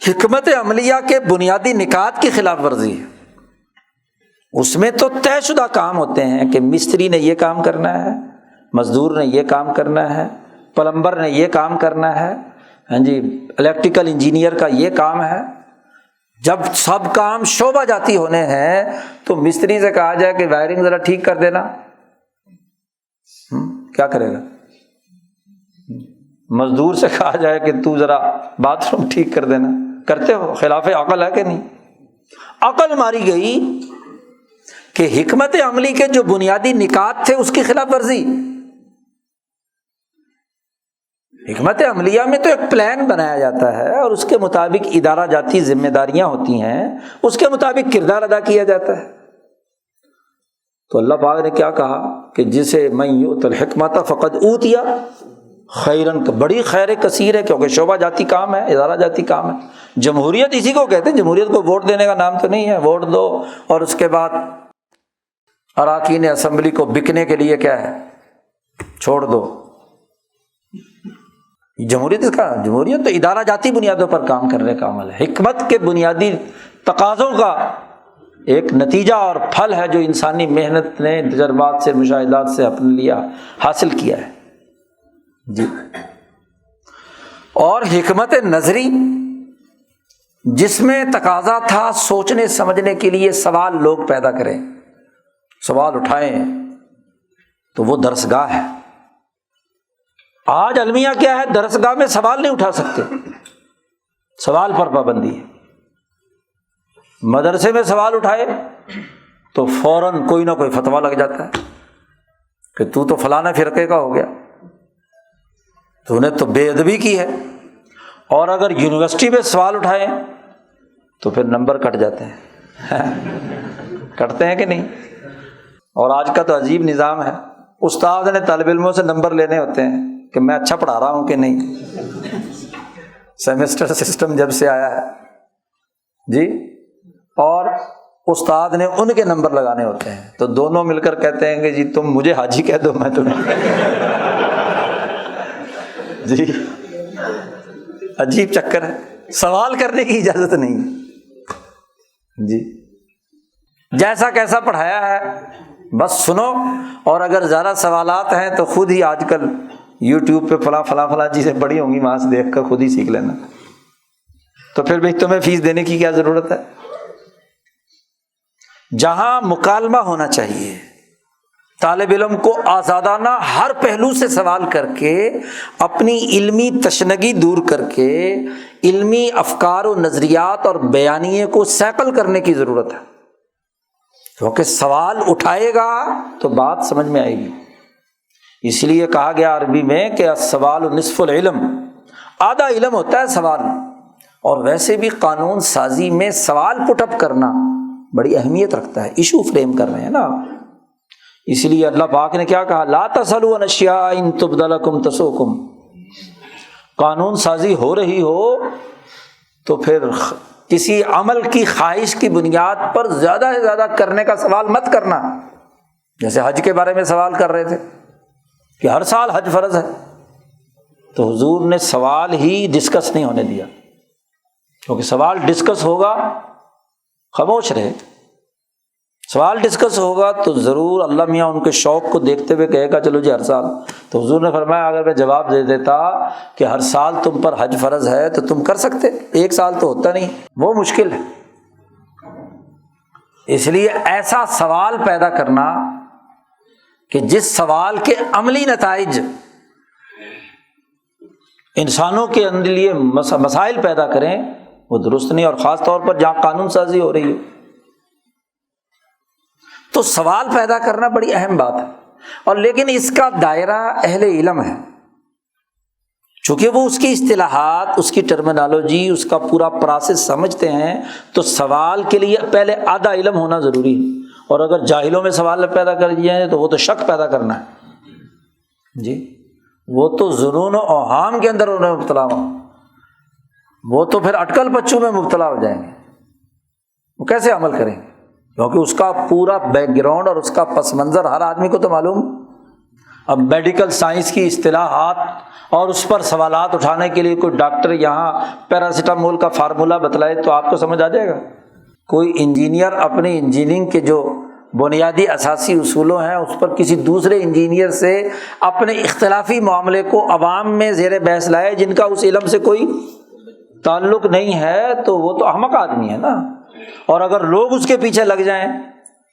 Speaker 1: حکمت عملیہ کے بنیادی نکات کی خلاف ورزی ہے۔ اس میں تو طے شدہ کام ہوتے ہیں کہ مستری نے یہ کام کرنا ہے، مزدور نے یہ کام کرنا ہے، پلمبر نے یہ کام کرنا ہے، ہاں جی الیکٹریکل انجینئر کا یہ کام ہے۔ جب سب کام شعبہ جاتی ہونے ہیں تو مستری سے کہا جائے کہ وائرنگ ذرا ٹھیک کر دینا، کیا کرے گا؟ مزدور سے کہا جائے کہ تو ذرا باتھ روم ٹھیک کر دینا، کرتے ہو؟ خلاف عقل ہے کہ نہیں؟ عقل ماری گئی کہ حکمت عملی کے جو بنیادی نکات تھے اس کی خلاف ورزی۔ حکمت عملیہ میں تو ایک پلان بنایا جاتا ہے اور اس کے مطابق ادارہ جاتی ذمہ داریاں ہوتی ہیں، اس کے مطابق کردار ادا کیا جاتا ہے۔ تو اللہ پاک نے کیا کہا کہ جسے من یؤت الحکمت فقد اوتی خیرن، بڑی خیر کثیر ہے، کیونکہ شعبہ جاتی کام ہے، ادارہ جاتی کام ہے۔ جمہوریت اسی کو کہتے ہیں، جمہوریت کو ووٹ دینے کا نام تو نہیں ہے، ووٹ دو اور اس کے بعد اراکین اسمبلی کو بکنے کے لیے کیا ہے، چھوڑ دو۔ جمہوریت اس کا، جمہوریت تو ادارہ جاتی بنیادوں پر کام کرنے کا عمل ہے، حکمت کے بنیادی تقاضوں کا ایک نتیجہ اور پھل ہے جو انسانی محنت نے تجربات سے، مشاہدات سے اپنے لیے حاصل کیا ہے جی۔ اور حکمت نظری جس میں تقاضا تھا سوچنے سمجھنے کے لیے سوال لوگ پیدا کریں، سوال اٹھائیں، تو وہ درسگاہ ہے۔ آج المیہ کیا ہے، درسگاہ میں سوال نہیں اٹھا سکتے، سوال پر پابندی ہے۔ مدرسے میں سوال اٹھائے تو فوراً کوئی نہ کوئی فتویٰ لگ جاتا ہے کہ تو فلانا فرقے کا ہو گیا، تو نے تو بے ادبی کی ہے۔ اور اگر یونیورسٹی میں سوال اٹھائیں تو پھر نمبر کٹ جاتے ہیں کٹتے ہیں کہ نہیں؟ اور آج کا تو عجیب نظام ہے، استاد نے طالب علموں سے نمبر لینے ہوتے ہیں کہ میں اچھا پڑھا رہا ہوں کہ نہیں۔ سیمسٹر سسٹم جب سے آیا ہے جی، اور استاد نے ان کے نمبر لگانے ہوتے ہیں، تو دونوں مل کر کہتے ہیں کہ جی تم مجھے حاجی کہہ دو، میں تمہیں جی عجیب چکر ہے، سوال کرنے کی اجازت نہیں جی، جیسا کیسا پڑھایا ہے بس سنو، اور اگر زیادہ سوالات ہیں تو خود ہی آج کل یوٹیوب پہ فلاں چیزیں پڑھی ہوں گی، وہاں سے دیکھ کر خود ہی سیکھ لینا۔ تو پھر بھائی تمہیں فیس دینے کی کیا ضرورت ہے؟ جہاں مکالمہ ہونا چاہیے، طالب علم کو آزادانہ ہر پہلو سے سوال کر کے اپنی علمی تشنگی دور کر کے علمی افکار و نظریات اور بیانیے کو سیکل کرنے کی ضرورت ہے، کیونکہ سوال اٹھائے گا تو بات سمجھ میں آئے گی۔ اس لیے کہا گیا عربی میں کہ السوال نصف العلم، آدھا علم ہوتا ہے سوال۔ اور ویسے بھی قانون سازی میں سوال پٹ اپ کرنا بڑی اہمیت رکھتا ہے، ایشو فریم کر رہے ہیں نا، اس لیے اللہ پاک نے کیا کہا، لا تسألوا عن اشیاء ان تبد لکم تسؤکم۔ قانون سازی ہو رہی ہو تو پھر کسی عمل کی خواہش کی بنیاد پر زیادہ سے زیادہ کرنے کا سوال مت کرنا۔ جیسے حج کے بارے میں سوال کر رہے تھے کہ ہر سال حج فرض ہے، تو حضور نے سوال ہی ڈسکس نہیں ہونے دیا، کیونکہ سوال ڈسکس ہوگا خاموش رہے، سوال ڈسکس ہوگا تو ضرور اللہ میاں ان کے شوق کو دیکھتے ہوئے کہے گا چلو جی ہر سال۔ تو حضور نے فرمایا اگر میں جواب دے دیتا کہ ہر سال تم پر حج فرض ہے تو تم کر سکتے، ایک سال تو ہوتا نہیں، وہ مشکل ہے۔ اس لیے ایسا سوال پیدا کرنا کہ جس سوال کے عملی نتائج انسانوں کے اندر لیے مسائل پیدا کریں، وہ درست نہیں، اور خاص طور پر جہاں قانون سازی ہو رہی ہے تو سوال پیدا کرنا بڑی اہم بات ہے۔ اور لیکن اس کا دائرہ اہل علم ہے، چونکہ وہ اس کی اصطلاحات، اس کی ٹرمینالوجی، اس کا پورا پروسیس سمجھتے ہیں، تو سوال کے لیے پہلے آدھا علم ہونا ضروری ہے۔ اور اگر جاہلوں میں سوال پیدا کر دیا ہے تو وہ تو شک پیدا کرنا ہے جی، وہ تو ظنون و اوہام کے اندر انہیں مبتلا ہو، وہ تو پھر اٹکل پچو میں مبتلا ہو جائیں گے، وہ کیسے عمل کریں گے؟ کیونکہ اس کا پورا بیک گراؤنڈ اور اس کا پس منظر ہر آدمی کو تو معلوم۔ اب میڈیکل سائنس کی اصطلاحات اور اس پر سوالات اٹھانے کے لیے کوئی ڈاکٹر یہاں پیراسیٹامول کا فارمولہ بتلائے تو آپ کو سمجھ آ جائے گا؟ کوئی انجینئر اپنی انجینئرنگ کے جو بنیادی اساسی اصولوں ہیں اس پر کسی دوسرے انجینئر سے اپنے اختلافی معاملے کو عوام میں زیر بحث لائے جن کا اس علم سے کوئی تعلق نہیں ہے، تو وہ تو احمق آدمی ہے نا۔ اور اگر لوگ اس کے پیچھے لگ جائیں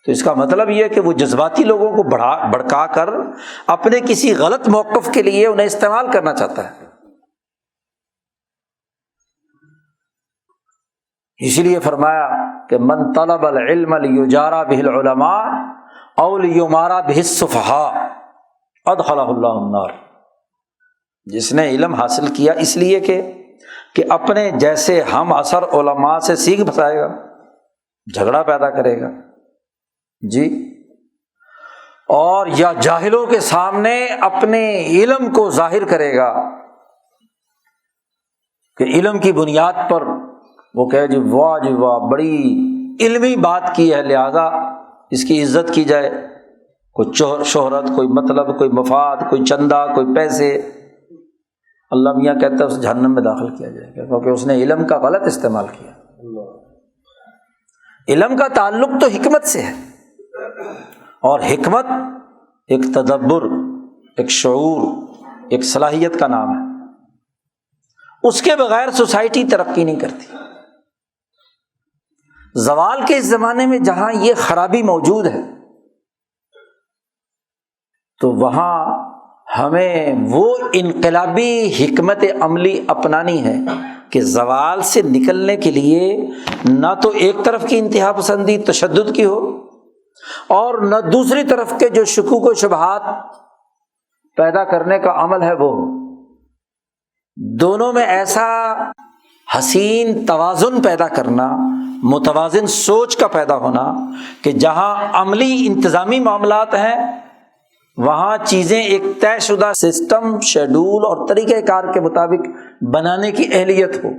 Speaker 1: تو اس کا مطلب یہ کہ وہ جذباتی لوگوں کو بھڑکا کر اپنے کسی غلط موقف کے لیے انہیں استعمال کرنا چاہتا ہے۔ اسی لیے فرمایا کہ من طلب العلم لیجارا بہ العلماء او لیمارا بہ السفہاء ادخلہ اللہ النار، جس نے علم حاصل کیا اس لیے کہ اپنے جیسے ہم عصر علماء سے سیکھ بتائے گا، جھگڑا پیدا کرے گا جی، اور یا جاہلوں کے سامنے اپنے علم کو ظاہر کرے گا کہ علم کی بنیاد پر وہ کہے جی واہ جی واہ بڑی علمی بات کی ہے، لہذا اس کی عزت کی جائے، کوئی شہرت، کوئی مطلب، کوئی مفاد، کوئی چندہ، کوئی پیسے، اللہ میاں کہتا ہے اس جہنم میں داخل کیا جائے گا، کیونکہ اس نے علم کا غلط استعمال کیا۔ علم کا تعلق تو حکمت سے ہے، اور حکمت ایک تدبر، ایک شعور، ایک صلاحیت کا نام ہے، اس کے بغیر سوسائٹی ترقی نہیں کرتی۔ زوال کے اس زمانے میں جہاں یہ خرابی موجود ہے تو وہاں ہمیں وہ انقلابی حکمت عملی اپنانی ہے کہ زوال سے نکلنے کے لیے نہ تو ایک طرف کی انتہا پسندی تشدد کی ہو، اور نہ دوسری طرف کے جو شکوک و شبہات پیدا کرنے کا عمل ہے وہ، دونوں میں ایسا حسین توازن پیدا کرنا، متوازن سوچ کا پیدا ہونا کہ جہاں عملی انتظامی معاملات ہیں وہاں چیزیں ایک طے شدہ سسٹم، شیڈول اور طریقہ کار کے مطابق بنانے کی اہلیت ہو،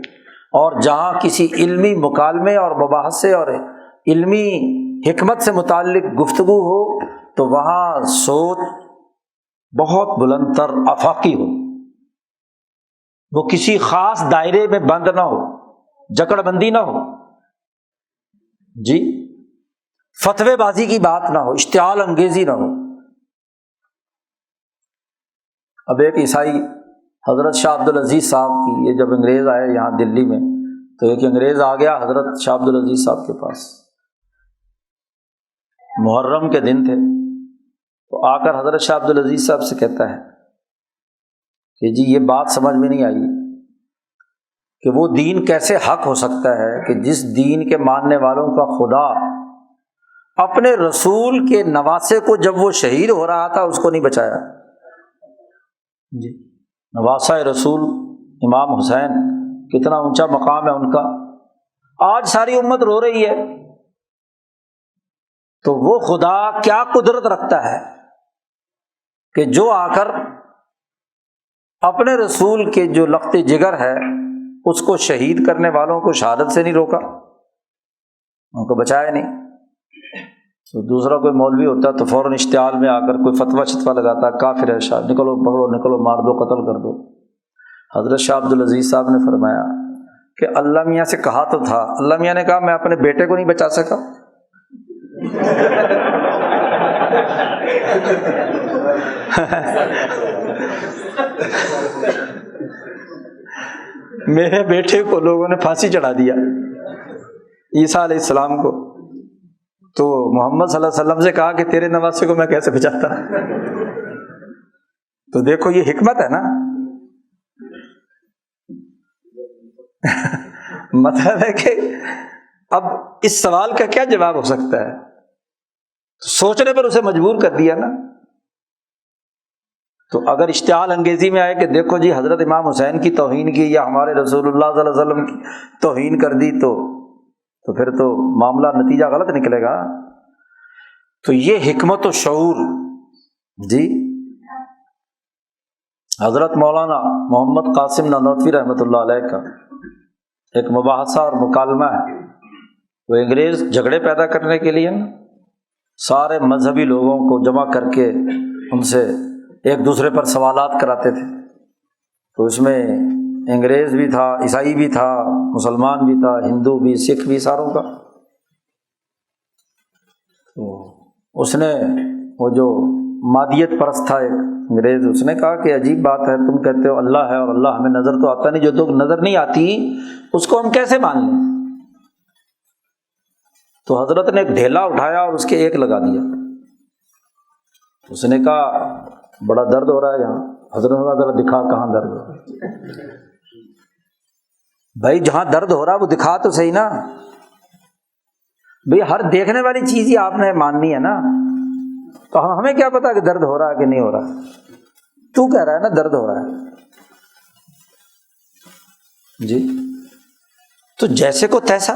Speaker 1: اور جہاں کسی علمی مکالمے اور مباحثے اور علمی حکمت سے متعلق گفتگو ہو تو وہاں سوچ بہت بلند تر آفاقی ہو، وہ کسی خاص دائرے میں بند نہ ہو، جکڑ بندی نہ ہو جی، فتوے بازی کی بات نہ ہو، اشتعال انگیزی نہ ہو۔ اب ایک عیسائی حضرت شاہ عبدالعزیز صاحب کی، یہ جب انگریز آئے یہاں دلی میں تو ایک انگریز آ گیا حضرت شاہ عبدالعزیز صاحب کے پاس، محرم کے دن تھے، تو آ کر حضرت شاہ عبدالعزیز صاحب سے کہتا ہے کہ جی یہ بات سمجھ میں نہیں آئی کہ وہ دین کیسے حق ہو سکتا ہے کہ جس دین کے ماننے والوں کا خدا اپنے رسول کے نواسے کو جب وہ شہید ہو رہا تھا اس کو نہیں بچایا جی، نواسہ رسول امام حسین کتنا اونچا مقام ہے ان کا، آج ساری امت رو رہی ہے، تو وہ خدا کیا قدرت رکھتا ہے کہ جو آ کر اپنے رسول کے جو لخت جگر ہے اس کو شہید کرنے والوں کو شہادت سے نہیں روکا، ان کو بچایا نہیں۔ تو دوسرا کوئی مولوی ہوتا تو فوراً اشتعال میں آ کر کوئی فتویٰ شتویٰ لگاتا، کافر ہے شاہ، نکلو پکڑو، نکلو مار دو، قتل کر دو۔ حضرت شاہ عبدالعزیز صاحب نے فرمایا کہ اللہ میاں سے کہا تو تھا، اللہ میاں نے کہا میں اپنے بیٹے کو نہیں بچا سکا میرے بیٹے کو لوگوں نے پھانسی چڑھا دیا، عیسیٰ علیہ السلام کو، تو محمد صلی اللہ علیہ وسلم سے کہا کہ تیرے نواسے کو میں کیسے بچاتا۔ تو دیکھو یہ حکمت ہے نا، مطلب ہے کہ اب اس سوال کا کیا جواب ہو سکتا ہے، سوچنے پر اسے مجبور کر دیا نا۔ تو اگر اشتعال انگیزی میں آئے کہ دیکھو جی حضرت امام حسین کی توہین کی یا ہمارے رسول اللہ صلی اللہ علیہ وسلم کی توہین کر دی تو پھر تو معاملہ نتیجہ غلط نکلے گا۔ تو یہ حکمت و شعور جی، حضرت مولانا محمد قاسم نانوتوی رحمۃ اللہ علیہ کا ایک مباحثہ اور مکالمہ ہے، وہ انگریز جھگڑے پیدا کرنے کے لیے سارے مذہبی لوگوں کو جمع کر کے ان سے ایک دوسرے پر سوالات کراتے تھے، تو اس میں انگریز بھی تھا، عیسائی بھی تھا، مسلمان بھی تھا، ہندو بھی، سکھ بھی، ساروں کا۔ تو اس نے وہ جو مادیت پرست تھا ایک انگریز، اس نے کہا کہ عجیب بات ہے، تم کہتے ہو اللہ ہے اور اللہ ہمیں نظر تو آتا نہیں، جو تو نظر نہیں آتی اس کو ہم کیسے مان لیں؟ تو حضرت نے ایک ڈھیلا اٹھایا اور اس کے ایک لگا دیا۔ اس نے کہا بڑا درد ہو رہا ہے یہاں، حضرت نے کہا ذرا دکھا کہاں درد ہو رہا ہے بھائی جہاں درد ہو رہا وہ دکھا تو صحیح نا، بھئی ہر دیکھنے والی چیز ہی آپ نے ماننی ہے نا، تو ہمیں کیا پتا کہ درد ہو رہا ہے کہ نہیں ہو رہا، تو کہہ رہا ہے نا درد ہو رہا ہے جی۔ تو جیسے کو تیسا،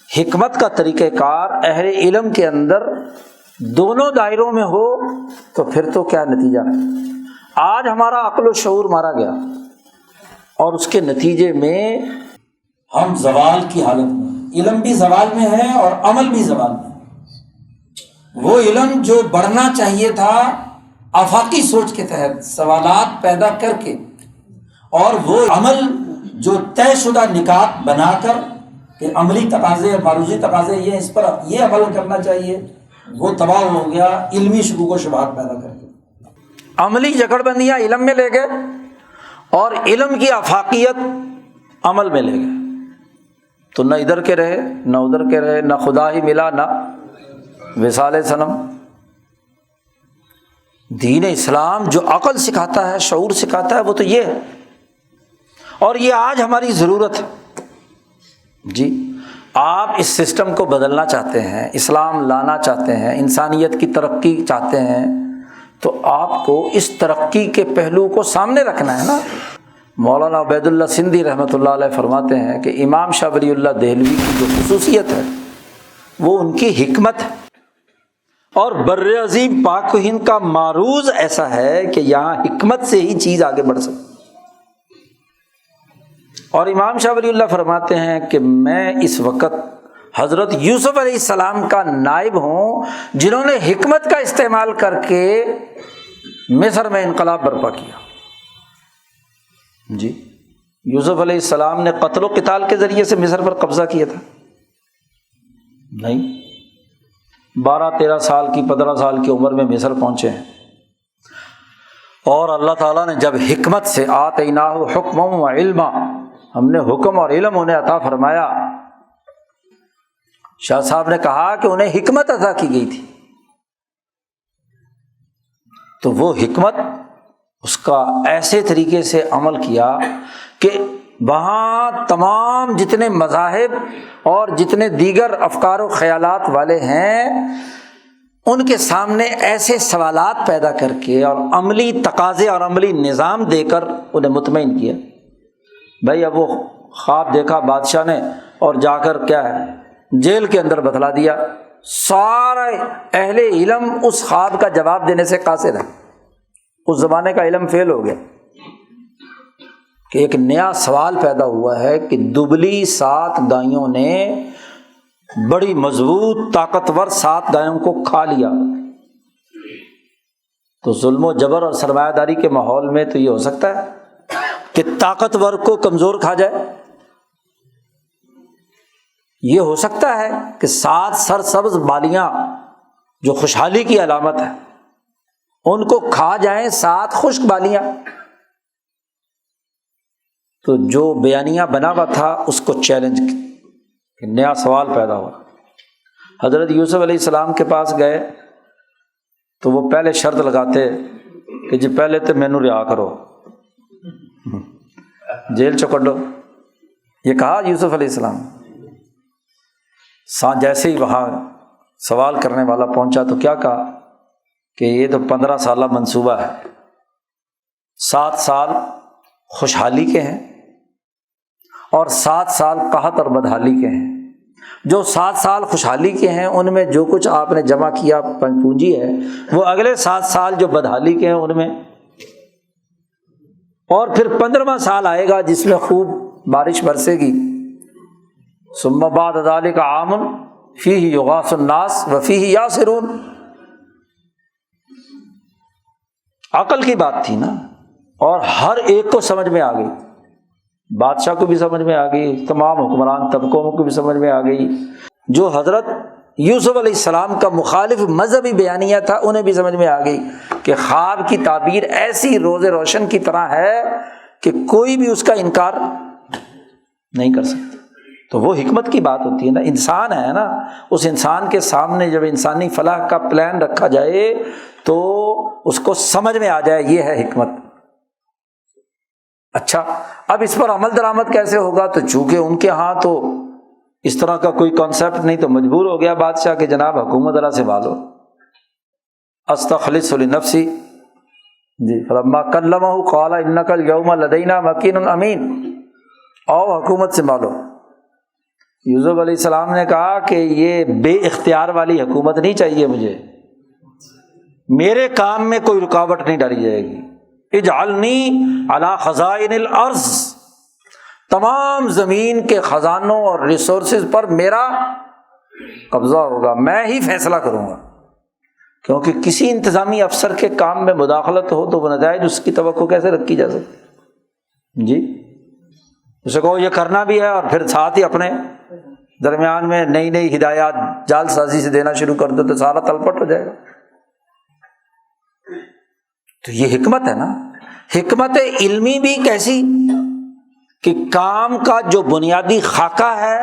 Speaker 1: حکمت کا طریقہ کار اہل علم کے اندر دونوں دائروں میں ہو تو پھر تو کیا نتیجہ ہے۔ آج ہمارا عقل و شعور مارا گیا اور اس کے نتیجے میں
Speaker 2: ہم زوال کی حالت میں، علم بھی زوال میں ہے اور عمل بھی زوال میں ہے۔ وہ علم جو بڑھنا چاہیے تھا آفاقی سوچ کے تحت سوالات پیدا کر کے، اور وہ عمل جو طے شدہ نکات بنا کر کہ عملی تقاضے معروضی تقاضے یہ اس پر یہ عمل کرنا چاہیے، وہ تباہ ہو گیا علمی شکوک و شبہات پیدا کر کے۔
Speaker 1: عملی جکڑ بندیاں علم میں لے گئے اور علم کی آفاقیت عمل میں لے گئے، تو نہ ادھر کے رہے نہ ادھر کے رہے، نہ خدا ہی ملا نہ وصال صنم۔ دین اسلام جو عقل سکھاتا ہے، شعور سکھاتا ہے، وہ تو یہ ہے، اور یہ آج ہماری ضرورت ہے جی۔ آپ اس سسٹم کو بدلنا چاہتے ہیں، اسلام لانا چاہتے ہیں، انسانیت کی ترقی چاہتے ہیں، تو آپ کو اس ترقی کے پہلو کو سامنے رکھنا ہے نا۔ مولانا عبید اللہ سندھی رحمۃ اللہ علیہ فرماتے ہیں کہ امام شاہ ولی اللہ دہلوی کی جو خصوصیت ہے وہ ان کی حکمت ہے، اور بر عظیم پاک و ہند کا معروض ایسا ہے کہ یہاں حکمت سے ہی چیز آگے بڑھ سکتی۔ اور امام شاہ ولی اللہ فرماتے ہیں کہ میں اس وقت حضرت یوسف علیہ السلام کا نائب ہوں، جنہوں نے حکمت کا استعمال کر کے مصر میں انقلاب برپا کیا جی۔ یوسف علیہ السلام نے قتل و قتال کے ذریعے سے مصر پر قبضہ کیا تھا؟ نہیں، 12-13 سال کی 15 سال کی عمر میں مصر پہنچے ہیں، اور اللہ تعالیٰ نے جب حکمت سے آتیناہ حکما و علما، ہم نے حکم اور علم انہیں عطا فرمایا۔ شاہ صاحب نے کہا کہ انہیں حکمت عطا کی گئی تھی، تو وہ حکمت اس کا ایسے طریقے سے عمل کیا کہ وہاں تمام جتنے مذاہب اور جتنے دیگر افکار و خیالات والے ہیں ان کے سامنے ایسے سوالات پیدا کر کے اور عملی تقاضے اور عملی نظام دے کر انہیں مطمئن کیا۔ بھائی اب وہ خواب دیکھا بادشاہ نے اور جا کر کیا ہے جیل کے اندر بتلا دیا، سارا اہل علم اس خواب کا جواب دینے سے قاصر ہے، اس زمانے کا علم فیل ہو گیا کہ ایک نیا سوال پیدا ہوا ہے کہ دبلی 7 گائیوں نے بڑی مضبوط طاقتور 7 گایوں کو کھا لیا، تو ظلم و جبر اور سرمایہ داری کے ماحول میں تو یہ ہو سکتا ہے کہ طاقتور کو کمزور کھا جائے؟ یہ ہو سکتا ہے کہ 7 سرسبز بالیاں جو خوشحالی کی علامت ہے ان کو کھا جائیں 7 خشک بالیاں؟ تو جو بیانیہ بنا ہوا تھا اس کو چیلنج کہ نیا سوال پیدا ہوا۔ حضرت یوسف علیہ السلام کے پاس گئے تو وہ پہلے شرط لگاتے کہ جی پہلے تو مینوں رہا کرو، جیل چکڈو، یہ کہا یوسف علیہ السلام۔ جیسے ہی وہاں سوال کرنے والا پہنچا تو کیا کہا کہ یہ تو 15 سالہ منصوبہ ہے، 7 سال خوشحالی کے ہیں اور 7 سال قحط اور بدحالی کے ہیں۔ جو 7 سال خوشحالی کے ہیں ان میں جو کچھ آپ نے جمع کیا پونجی ہے وہ اگلے 7 سال جو بدحالی کے ہیں ان میں، اور پھر 15واں سال آئے گا جس میں خوب بارش برسے گی۔ ثم بعد ذلک عام فیہ یغاث الناس وفیہ یعصرون۔ عقل کی بات تھی نا، اور ہر ایک کو سمجھ میں آ گئی، بادشاہ کو بھی سمجھ میں آ گئی، تمام حکمران طبقوں کو بھی سمجھ میں آ گئی، جو حضرت یوسف علیہ السلام کا مخالف مذہبی بیانیہ تھا انہیں بھی سمجھ میں آ گئی کہ خواب کی تعبیر ایسی روز روشن کی طرح ہے کہ کوئی بھی اس کا انکار نہیں کر سکتا۔ تو وہ حکمت کی بات ہوتی ہے نا، انسان ہے نا، اس انسان کے سامنے جب انسانی فلاح کا پلان رکھا جائے تو اس کو سمجھ میں آ جائے یہ ہے حکمت۔ اچھا، اب اس پر عمل درآمد کیسے ہوگا؟ تو چونکہ ان کے ہاں تو اس طرح کا کوئی کانسیپٹ نہیں، تو مجبور ہو گیا بادشاہ کہ جناب حکومت ذرا سے بھالو، استخلص لنفسی جی فلما کلمہ قال انک الیوم لدینا مکین امین، آؤ حکومت سنبھالو۔ یوسف علیہ السلام نے کہا کہ یہ بے اختیار والی حکومت نہیں چاہیے مجھے، میرے کام میں کوئی رکاوٹ نہیں ڈالی جائے گی، اجعلنی علی خزائن الارض، تمام زمین کے خزانوں اور ریسورسز پر میرا قبضہ ہوگا، میں ہی فیصلہ کروں گا، کیونکہ کسی انتظامی افسر کے کام میں مداخلت ہو تو وہ نتائج اس کی توقع کیسے رکھی جا سکتی جی؟ اسے کہو یہ کرنا بھی ہے اور پھر ساتھ ہی اپنے درمیان میں نئی نئی ہدایات جال سازی سے دینا شروع کر دو تو سارا تلپٹ ہو جائے گا۔ تو یہ حکمت ہے نا، حکمت علمی بھی کیسی کہ کام کا جو بنیادی خاکہ ہے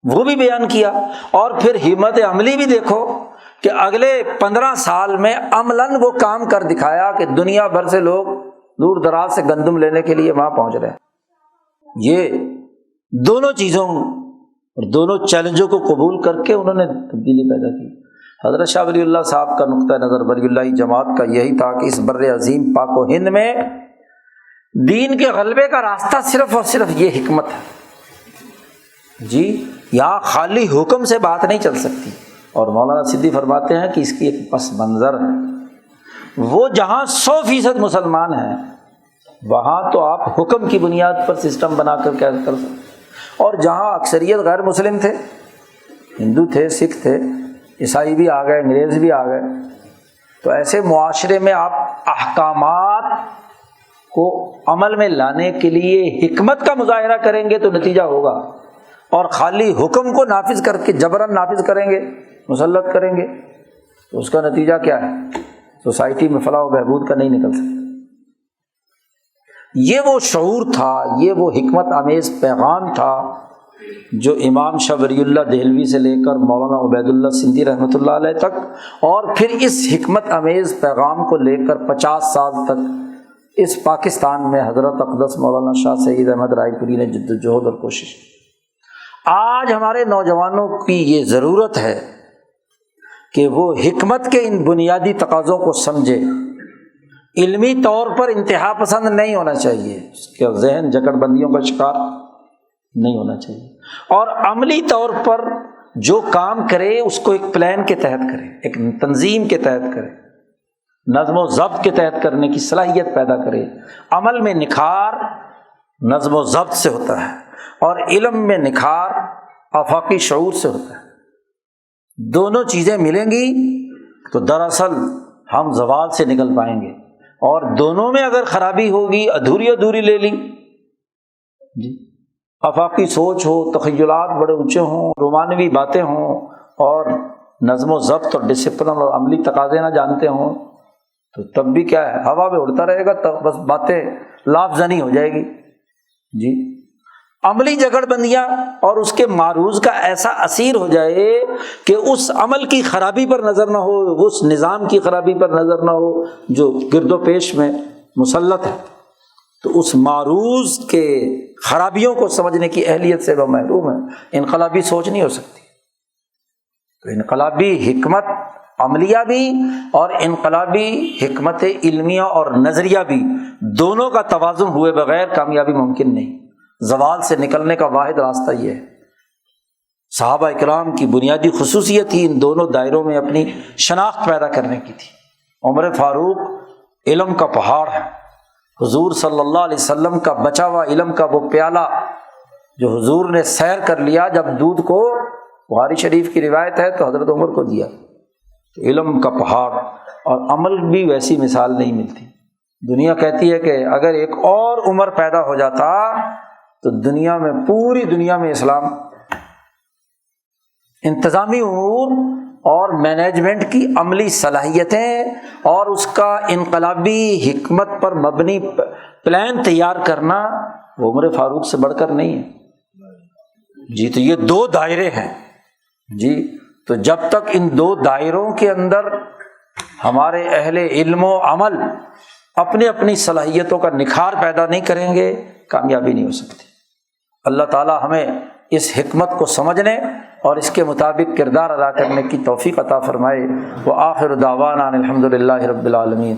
Speaker 1: وہ بھی بیان کیا، اور پھر حکمت عملی بھی دیکھو کہ اگلے 15 سال میں عملاً وہ کام کر دکھایا کہ دنیا بھر سے لوگ دور دراز سے گندم لینے کے لیے وہاں پہنچ رہے ہیں۔ یہ دونوں چیزوں اور دونوں چیلنجوں کو قبول کر کے انہوں نے تبدیلی پیدا کی۔ حضرت شاہ ولی اللہ صاحب کا نقطہ نظر ولی اللہ جماعت کا یہی تھا کہ اس بر عظیم پاک و ہند میں دین کے غلبے کا راستہ صرف اور صرف یہ حکمت ہے جی، یہاں خالی حکم سے بات نہیں چل سکتی۔ اور مولانا سدھی فرماتے ہیں کہ اس کی ایک پس منظر ہے، وہ جہاں 100% مسلمان ہیں وہاں تو آپ حکم کی بنیاد پر سسٹم بنا کر کیا کر سکتے، اور جہاں اکثریت غیر مسلم تھے، ہندو تھے، سکھ تھے، عیسائی بھی آ گئے، انگریز بھی آ گئے، تو ایسے معاشرے میں آپ احکامات کو عمل میں لانے کے لیے حکمت کا مظاہرہ کریں گے تو نتیجہ ہوگا، اور خالی حکم کو نافذ کر کے جبراً نافذ کریں گے، مسلط کریں گے، تو اس کا نتیجہ کیا ہے؟ سوسائٹی میں فلاح و بہبود کا نہیں نکل سکتا۔ یہ وہ شعور تھا، یہ وہ حکمت آمیز پیغام تھا جو امام شاہ ولی اللہ دہلوی سے لے کر مولانا عبید اللہ سندھی رحمۃ اللہ علیہ تک، اور پھر اس حکمت آمیز پیغام کو لے کر 50 سال تک اس پاکستان میں حضرت اقدس مولانا شاہ سید احمد رائے پوری نے جد و جہد اور کوشش کی۔ آج ہمارے نوجوانوں کی یہ ضرورت ہے کہ وہ حکمت کے ان بنیادی تقاضوں کو سمجھے، علمی طور پر انتہا پسند نہیں ہونا چاہیے، اس کے ذہن جکڑ بندیوں کا شکار نہیں ہونا چاہیے، اور عملی طور پر جو کام کرے اس کو ایک پلان کے تحت کرے، ایک تنظیم کے تحت کرے، نظم و ضبط کے تحت کرنے کی صلاحیت پیدا کرے۔ عمل میں نکھار نظم و ضبط سے ہوتا ہے، اور علم میں نکھار آفاقی شعور سے ہوتا ہے۔ دونوں چیزیں ملیں گی تو دراصل ہم زوال سے نکل پائیں گے، اور دونوں میں اگر خرابی ہوگی، ادھوری لے لی جی، آفاقی سوچ ہو، تخیلات بڑے اونچے ہوں، رومانوی باتیں ہوں، اور نظم و ضبط اور ڈسپلن اور عملی تقاضے نہ جانتے ہوں، تو تب بھی کیا ہے، ہوا میں اڑتا رہے گا، تب بس باتیں لافزنی ہو جائے گی جی۔ عملی جگڑ بندیاں اور اس کے معروض کا ایسا اسیر ہو جائے کہ اس عمل کی خرابی پر نظر نہ ہو، اس نظام کی خرابی پر نظر نہ ہو جو گرد و پیش میں مسلط ہے، تو اس معروض کے خرابیوں کو سمجھنے کی اہلیت سے وہ محروم ہے۔ انقلابی سوچ نہیں ہو سکتی، تو انقلابی حکمت عملیہ بھی اور انقلابی حکمت علمیہ اور نظریہ بھی، دونوں کا توازن ہوئے بغیر کامیابی ممکن نہیں۔ زوال سے نکلنے کا واحد راستہ یہ ہے۔ صحابہ اکرام کی بنیادی خصوصیت ہی ان دونوں دائروں میں اپنی شناخت پیدا کرنے کی تھی۔ عمر فاروق علم کا پہاڑ ہے، حضور صلی اللہ علیہ وسلم کا بچا ہوا علم کا وہ پیالہ جو حضور نے سیر کر لیا، جب دودھ کو، بخاری شریف کی روایت ہے، تو حضرت عمر کو دیا۔ تو علم کا پہاڑ، اور عمل بھی ویسی مثال نہیں ملتی۔ دنیا کہتی ہے کہ اگر ایک اور عمر پیدا ہو جاتا تو دنیا میں، پوری دنیا میں اسلام انتظامی امور اور مینجمنٹ کی عملی صلاحیتیں اور اس کا انقلابی حکمت پر مبنی پلان تیار کرنا وہ عمر فاروق سے بڑھ کر نہیں ہے جی۔ تو یہ دو دائرے ہیں جی، تو جب تک ان دو دائروں کے اندر ہمارے اہل علم و عمل اپنی اپنی صلاحیتوں کا نکھار پیدا نہیں کریں گے کامیابی نہیں ہو سکتی۔ اللہ تعالیٰ ہمیں اس حکمت کو سمجھنے اور اس کے مطابق کردار ادا کرنے کی توفیق عطا فرمائے۔ وآخر دعوانا الحمد للہ رب العالمین۔